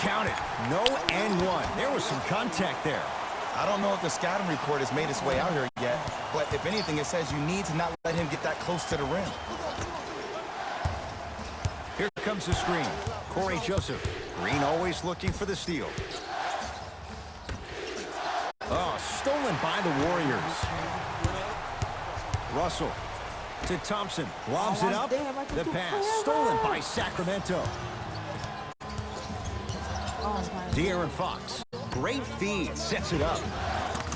Count it. No and one. There was some contact there. I don't know if the scouting report has made its way out here yet, but if anything, it says you need to not let him get that close to the rim. Here comes the screen. Corey Joseph. Green always looking for the steal. Oh, stolen by the Warriors. Russell To Thompson, lobs it up. The pass stolen by Sacramento. De'Aaron Fox, great feed, sets it up.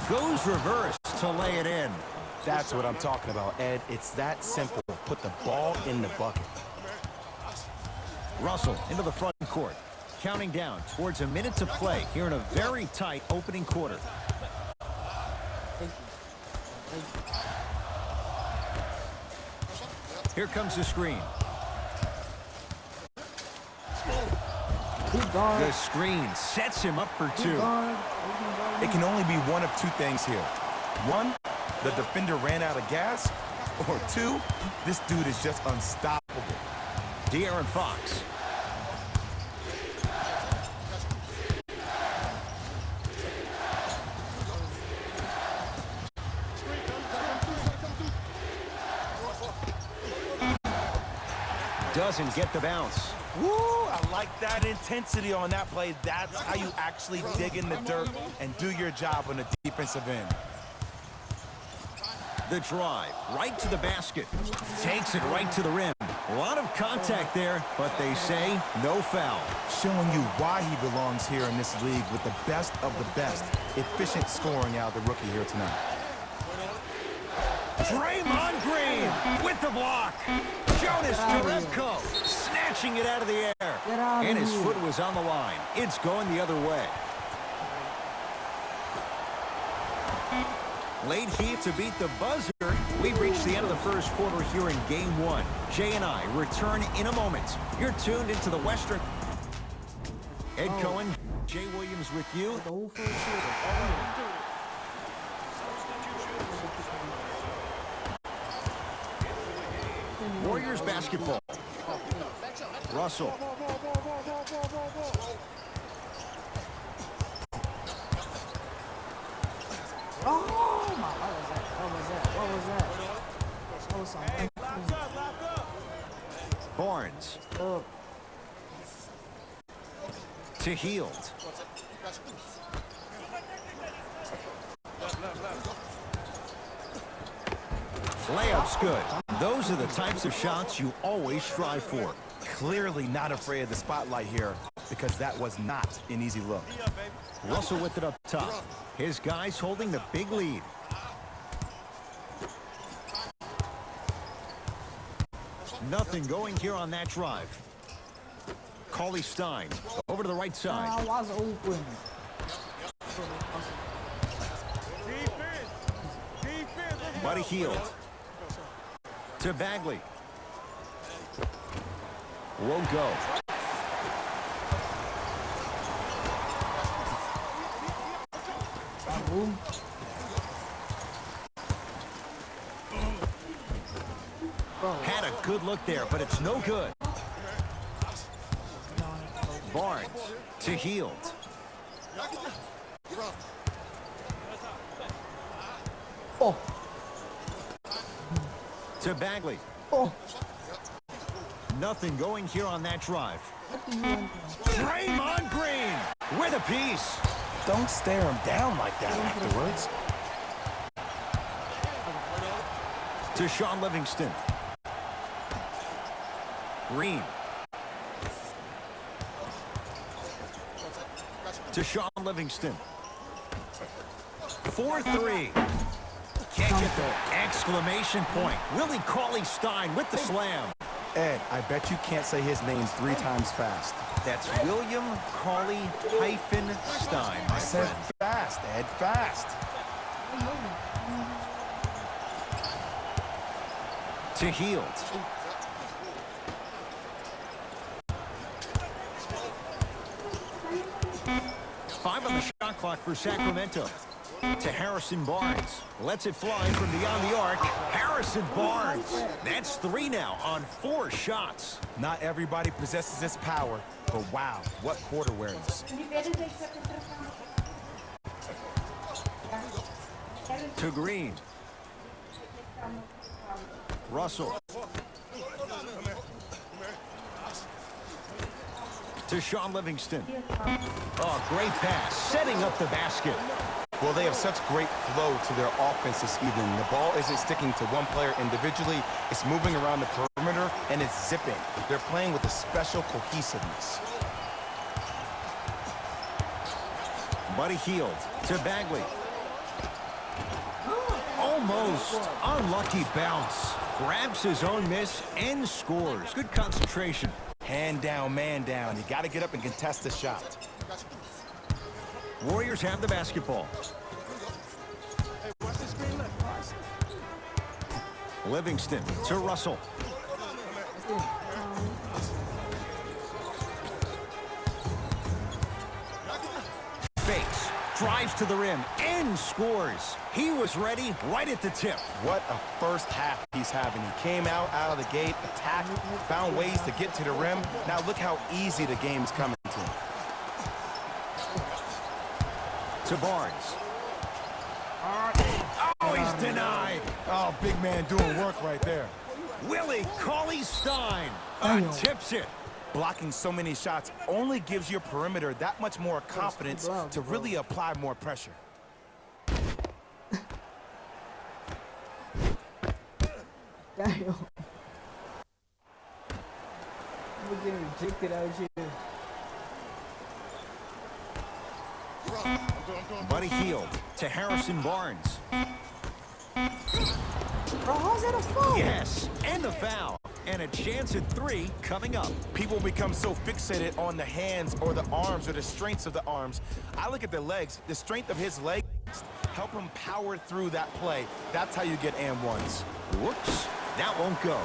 Goes reverse to lay it in. That's what I'm talking about, Ed. It's that simple. Put the ball in the bucket. Russell into the front court. Counting down towards a minute to play here in a very tight opening quarter. Here comes the screen. The screen sets him up for two. It can only be one of two things here. One, the defender ran out of gas. Or two, this dude is just unstoppable. De'Aaron Fox. Doesn't get the bounce. Woo, I like that intensity on that play. That's how you actually dig in the dirt and do your job on the defensive end. The drive, right to the basket. Takes it right to the rim. A lot of contact there, but they say no foul. Showing you why he belongs here in this league with the best of the best. Efficient scoring out of the rookie here tonight. Draymond Green with the block. Jonas Jerebko snatching it out of the air. And his foot was on the line. It's going the other way. Late heat to beat the buzzer. We've reached the end of the first quarter here in Game 1. Jay and I return in a moment. You're tuned into the Western. Ed Cohen, Jay Williams with you. Warriors basketball. Russell. Oh my, what was that? That was something. Barnes. To Hield. Layup's good. Those are the types of shots you always strive for. Clearly not afraid of the spotlight here because that was not an easy look. Russell with it up top. His guys holding the big lead. Nothing going here on that drive. Cauley Stein over to the right side. I was open. Buddy Hield. To Bagley. Won't go. Had a good look there, but it's no good. Barnes to Hield. Oh. To Bagley. Oh. Nothing going here on that drive. Draymond Green with a piece. Don't stare him down like that afterwards. To Sean Livingston. Green. To Sean Livingston. 4-3. Can't get the exclamation point. Willie Cauley Stein with the slam. Ed, I bet you can't say his name 3 times fast. That's William Cauley Stein. I said fast, Ed, fast. To Hield. Five on the shot clock for Sacramento. To Harrison Barnes. Lets it fly from beyond the arc. Harrison Barnes. That's 3 now on 4 shots. Not everybody possesses this power, but wow, what court awareness. To Green. Russell. To Sean Livingston. Oh, great pass. Setting up the basket. Well, they have such great flow to their offense this evening. The ball isn't sticking to one player individually. It's moving around the perimeter, and it's zipping. They're playing with a special cohesiveness. Buddy Hield to Bagley. Almost. Unlucky bounce. Grabs his own miss and scores. Good concentration. Hand down, man down. You got to get up and contest the shot. Warriors have the basketball. Livingston to Russell. Fakes, drives to the rim, and scores. He was ready right at the tip. What a first half he's having. He came out of the gate, attacked, found ways to get to the rim. Now look how easy the game is coming to him. To Barnes. Oh, he's denied. Oh, big man doing work right there. Willie Cauley-Stein tips it. Blocking so many shots only gives your perimeter that much more confidence to really apply more pressure. Damn. We're getting rejected out here. Buddy Hield to Harrison Barnes. Bro, how's that a foul? Yes, and a foul. And a chance at 3 coming up. People become so fixated on the hands or the arms or the strengths of the arms. I look at the legs. The strength of his legs help him power through that play. That's how you get and ones. Whoops, that won't go.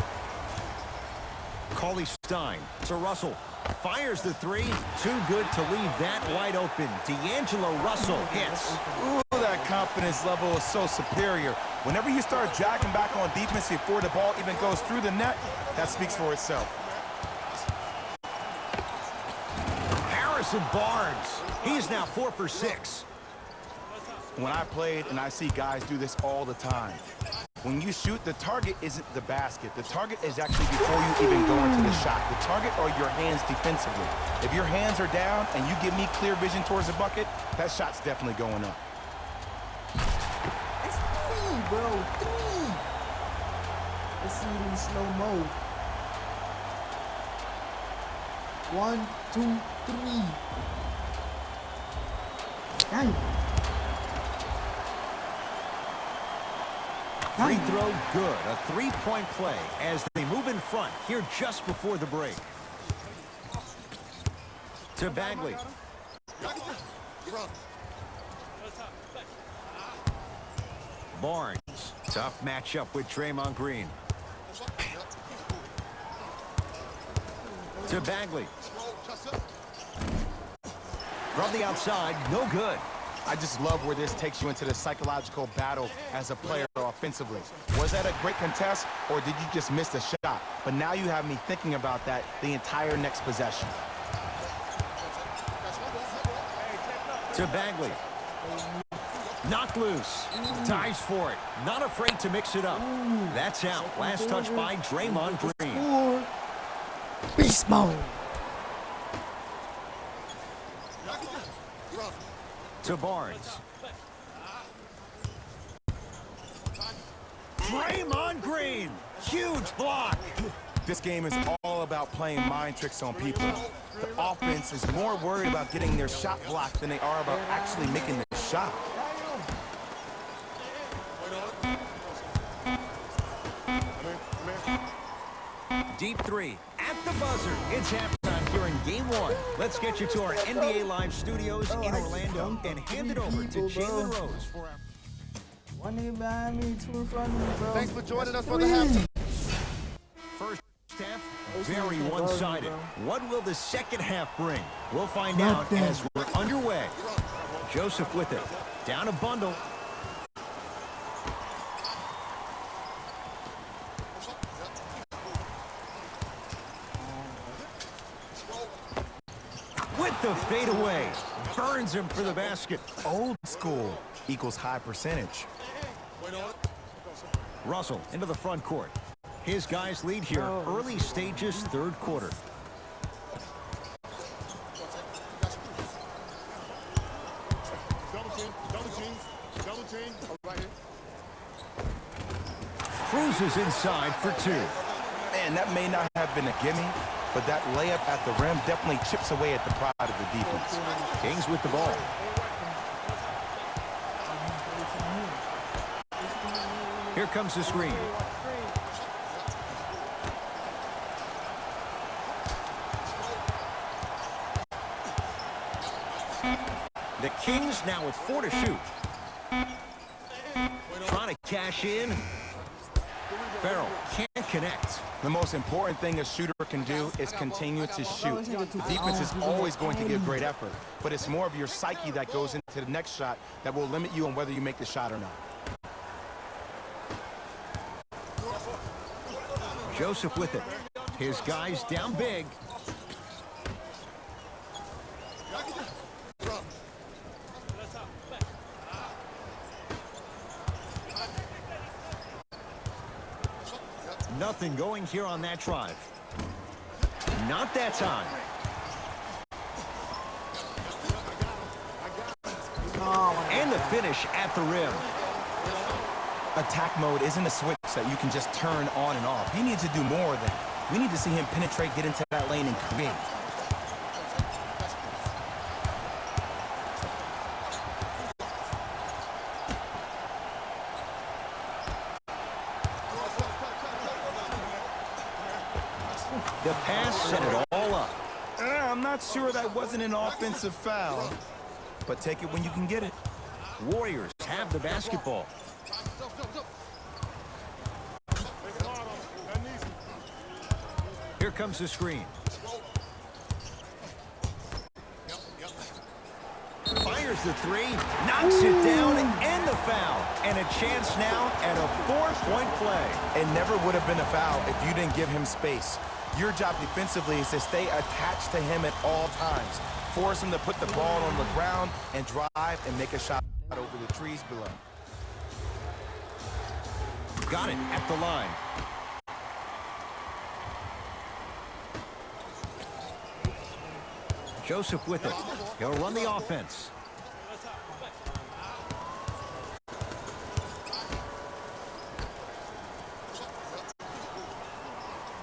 Cauley-Stein to Russell. Fires the 3. Too good to leave that wide open. D'Angelo Russell hits. Ooh, that confidence level is so superior. Whenever you start dragging back on defense before the ball even goes through the net, that speaks for itself. Harrison Barnes. He's now 4 for 6. When I played, and I see guys do this all the time, when you shoot, the target isn't the basket. The target is actually before you even go into the shot. The target are your hands defensively. If your hands are down and you give me clear vision towards the bucket, that shot's definitely going up. That's 3, bro. 3. Let's see it in slow-mo. 1, 2, 3. Damn. Free throw good. A 3-point play as they move in front here just before the break. To Bagley. Barnes. Tough matchup with Draymond Green. To Bagley. From the outside, no good. I just love where this takes you into the psychological battle as a player offensively. Was that a great contest, or did you just miss the shot? But now you have me thinking about that the entire next possession. To Bagley. Knocked loose. Dives for it. Not afraid to mix it up. That's out. Last touch by Draymond Green. Beast mode. To Barnes. Draymond Green. Huge block. This game is all about playing mind tricks on people. The offense is more worried about getting their shot blocked than they are about actually making the shot. Deep 3 at the buzzer. It's halftime here in Game 1. Let's get you to our NBA Live studios in Orlando and hand it over to Jalen Rose for our... 1 nigga behind me, 2 in front of me, bro. Thanks for joining us for the halftime. First half, very one-sided. What will the second half bring? We'll find out as we're underway. Joseph with it. Down a bundle. With the fadeaway. Burns him for the basket. Old school equals high percentage. Russell into the front court. His guys lead here early stages, third quarter. Double team. cruises inside for two. Man, that may not have been a gimme, but that layup at the rim definitely chips away at the pride of the defense. Kings with the ball. Here comes the screen. The Kings now with 4 to shoot. Trying to cash in. Farrell can't connect. The most important thing a shooter can do is continue to shoot. The defense is always going to give great effort, but it's more of your psyche that goes into the next shot that will limit you on whether you make the shot or not. Joseph with it. His guys down big. Nothing going here on that drive. Not that time. And the finish at the rim. Attack mode isn't a switch that you can just turn on and off. He needs to do more of that. We need to see him penetrate, get into that lane, and create. The pass set it all up. I'm not sure that wasn't an offensive foul, but take it when you can get it. Warriors have the basketball. Here comes the screen. Fires the three, knocks it down, and the foul. And a chance now at a 4-point play. It never would have been a foul if you didn't give him space. Your job defensively is to stay attached to him at all times. Force him to put the ball on the ground and drive and make a shot over the trees below. Got it at the line. Joseph with it. He'll run the offense.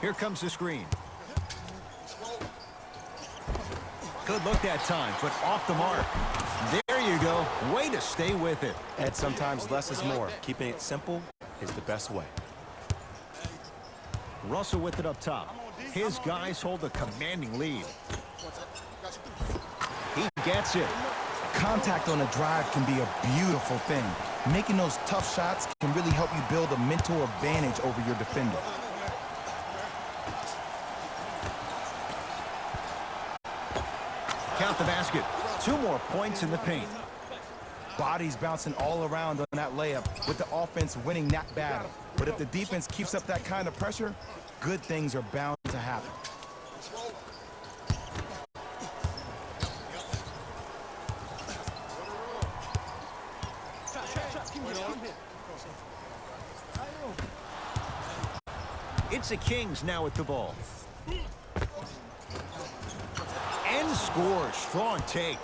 Here comes the screen. Good look that time, but off the mark. There you go. Way to stay with it. And sometimes less is more. Keeping it simple is the best way. Russell with it up top. His guys hold a commanding lead. He gets it. Contact on a drive can be a beautiful thing. Making those tough shots can really help you build a mental advantage over your defender. Count the basket. 2 more points in the paint. Bodies bouncing all around on that layup with the offense winning that battle. But if the defense keeps up that kind of pressure, good things are bound to happen. It's the Kings now with the ball. And scores. Strong take.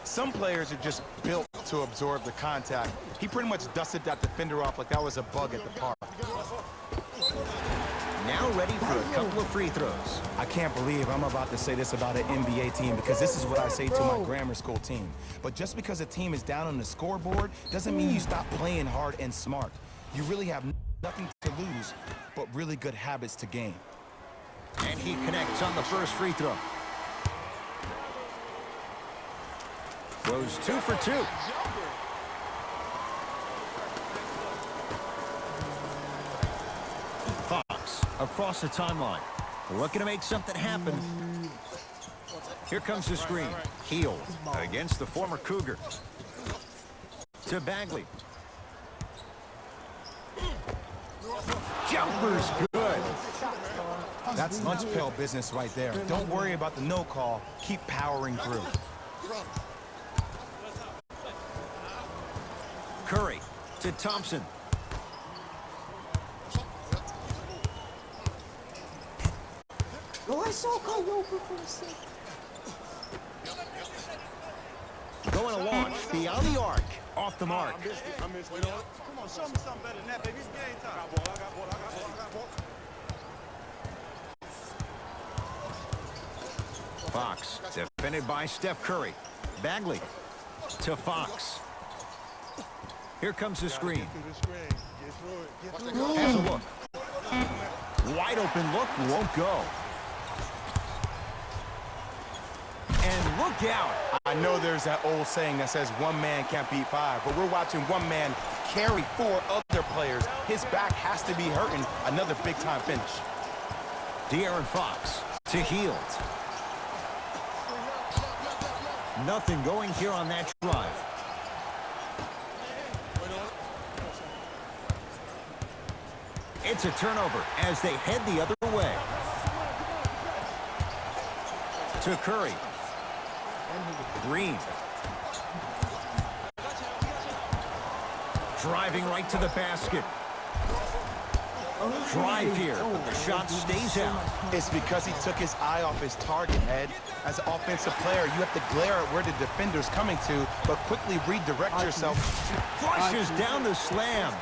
Some players are just built to absorb the contact. He pretty much dusted that defender off like that was a bug at the park. Now ready for a couple of free throws. I can't believe I'm about to say this about an NBA team because this is what I say to my grammar school team. But just because a team is down on the scoreboard doesn't mean you stop playing hard and smart. You really have nothing to lose but really good habits to gain. And he connects on the first free throw. Goes 2 for 2. Fox across the timeline. Looking to make something happen. Here comes the screen. Healed against the former Cougar. To Bagley. Jumper's good. That's lunch pail business right there. Don't worry about the no call. Keep powering through. Curry to Thompson. Oh, I saw Kyle for a sec. Going to launch beyond the arc. Off the mark. on, show me something better than that, baby. It's game time. I got ball. Fox, defended by Steph Curry. Bagley to Fox. Here comes the screen. Has a look. Wide open look, won't go. And look out. I know there's that old saying that says one man can't beat five, but we're watching one man carry four other players. His back has to be hurting. Another big-time finish. De'Aaron Fox to Hield. Nothing going here on that drive. It's a turnover as they head the other way. To Curry. Green. Driving right to the basket. Drive here, but the shot stays out. It's because he took his eye off his target, Ed. As an offensive player, you have to glare at where the defender's coming to, but quickly redirect yourself. Flushes down the slam.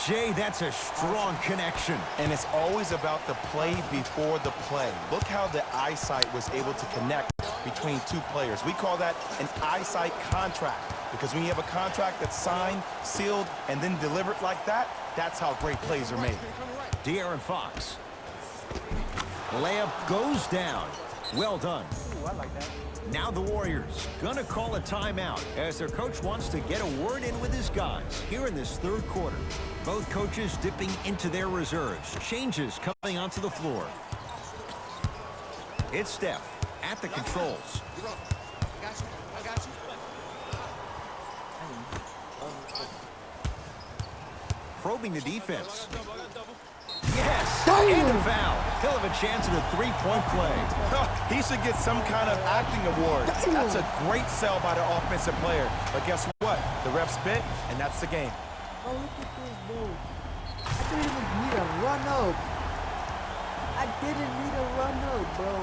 Jay, that's a strong connection. And it's always about the play before the play. Look how the eyesight was able to connect between two players. We call that an eyesight contract, because when you have a contract that's signed, sealed, and then delivered like that, that's how great plays are made. De'Aaron Fox. Layup goes down. Well done. Ooh, I like that. Now the Warriors gonna call a timeout as their coach wants to get a word in with his guys here in this third quarter. Both coaches dipping into their reserves. Changes coming onto the floor. It's Steph at the controls. I got you. Probing the defense. Yes, and a foul. He'll have a chance at a three-point play. He should get some kind of acting award. That's a great sell by the offensive player. But guess what? The ref spit, and that's the game. Oh, look at this, bro. I didn't even need a run-up. I didn't need a run-up, bro.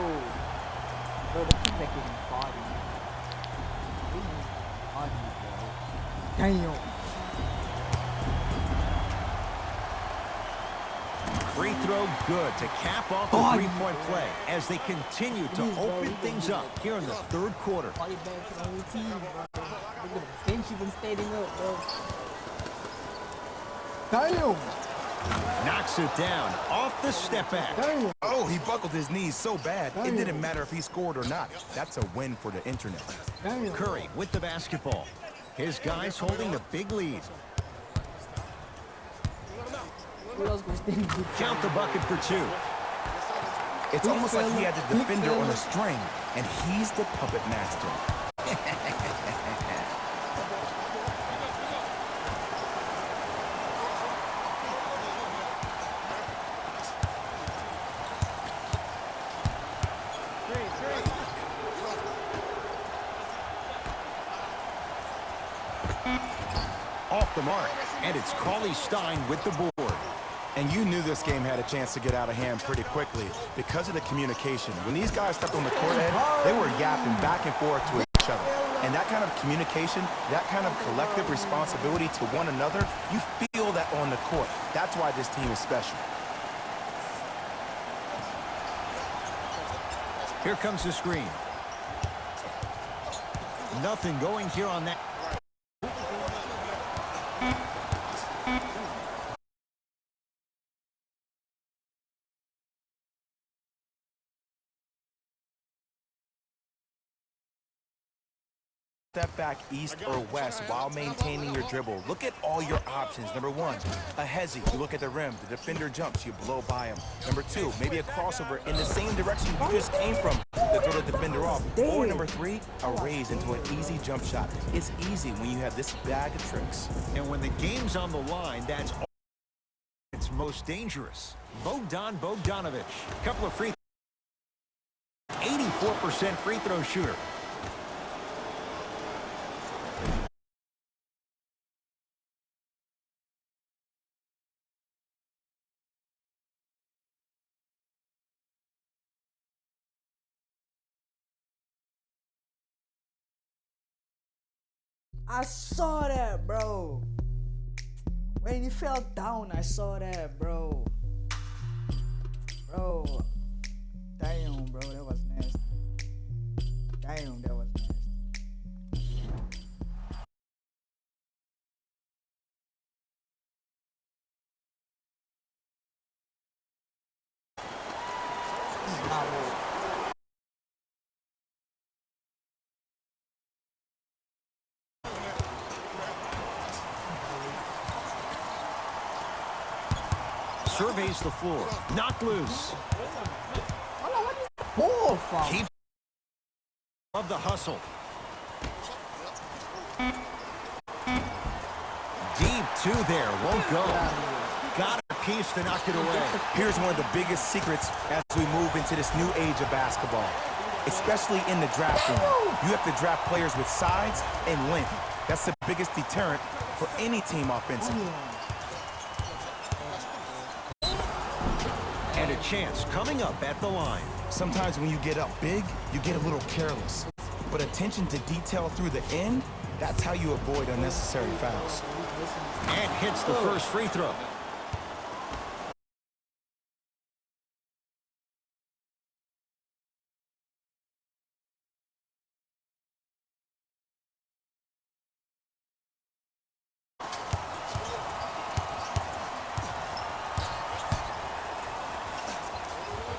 Bro, the team's like getting body. Body, bro. Damn. Free throw good to cap off the three-point play as they continue to open things up here in the third quarter. Call you back to the whole team, bro. Look at the bench even standing up, bro. Damn! Knocks it down off the step back. Damn! Oh, he buckled his knees so bad, it didn't matter if he scored or not. That's a win for the internet. Damn! Curry with the basketball. His guys holding the big lead. Who else gonna stand good? Count the bucket for two. It's almost like he had the defender on a string, and he's the puppet master. Off the mark, and it's Cauley Stein with the board. And you knew this game had a chance to get out of hand pretty quickly because of the communication. When these guys stepped on the court, Ed, they were yapping back and forth to each other. And that kind of communication, that kind of collective responsibility to one another, you feel that on the court. That's why this team is special. Here comes the screen. Nothing going here on that. Step back east or west while maintaining your dribble. Look at all your options. Number one, a hezzy. You look at the rim. The defender jumps. You blow by him. Number two, maybe a crossover in the same direction you just came from to throw the defender off. Or number three, a raise into an easy jump shot. It's easy when you have this bag of tricks. And when the game's on the line, that's all it's most dangerous. Bogdan Bogdanovic. Couple of free 84% free throw shooter. I saw that, bro. When he fell down, I saw that, bro. Bro. Damn, bro, that was nasty. Damn, that was nasty. Surveys the floor. Knocked loose. Oh, fuck. Keeps of the hustle. Deep two there. Won't go. Got a piece to knock it away. Here's one of the biggest secrets as we move into this new age of basketball, especially in the drafting. You have to draft players with size and length. That's the biggest deterrent for any team offensively. And a chance coming up at the line. Sometimes when you get up big, you get a little careless. But attention to detail through the end, that's how you avoid unnecessary fouls. And hits the first free throw.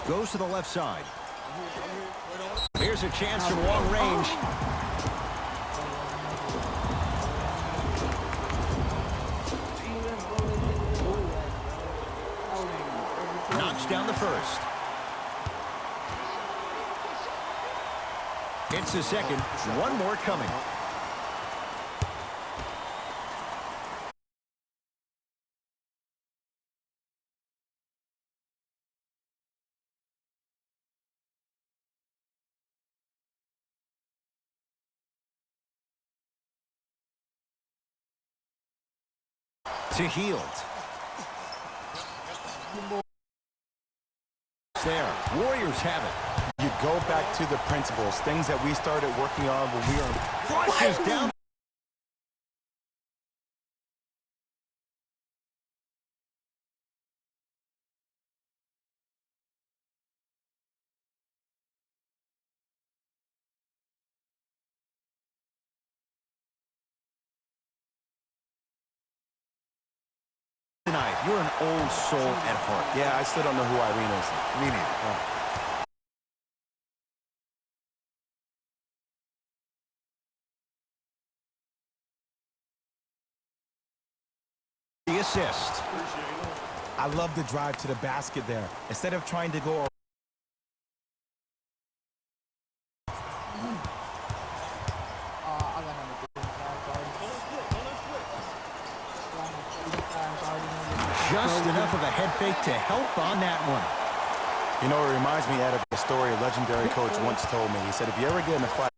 Goes to the left side. Here's a chance from long range. Knocks down the first. Hits the second. One more coming. To Hield. There. Warriors have it. You go back to the principles, things that we started working on when we were... Flushes down. Tonight, you're an old soul at heart. Yeah, I still don't know who Irene is. Me neither. The assist. I love the drive to the basket there. Instead of trying to go... Just enough of a head fake to help on that one. You know, it reminds me, Ed, of a story a legendary coach once told me. He said, if you ever get in a fight,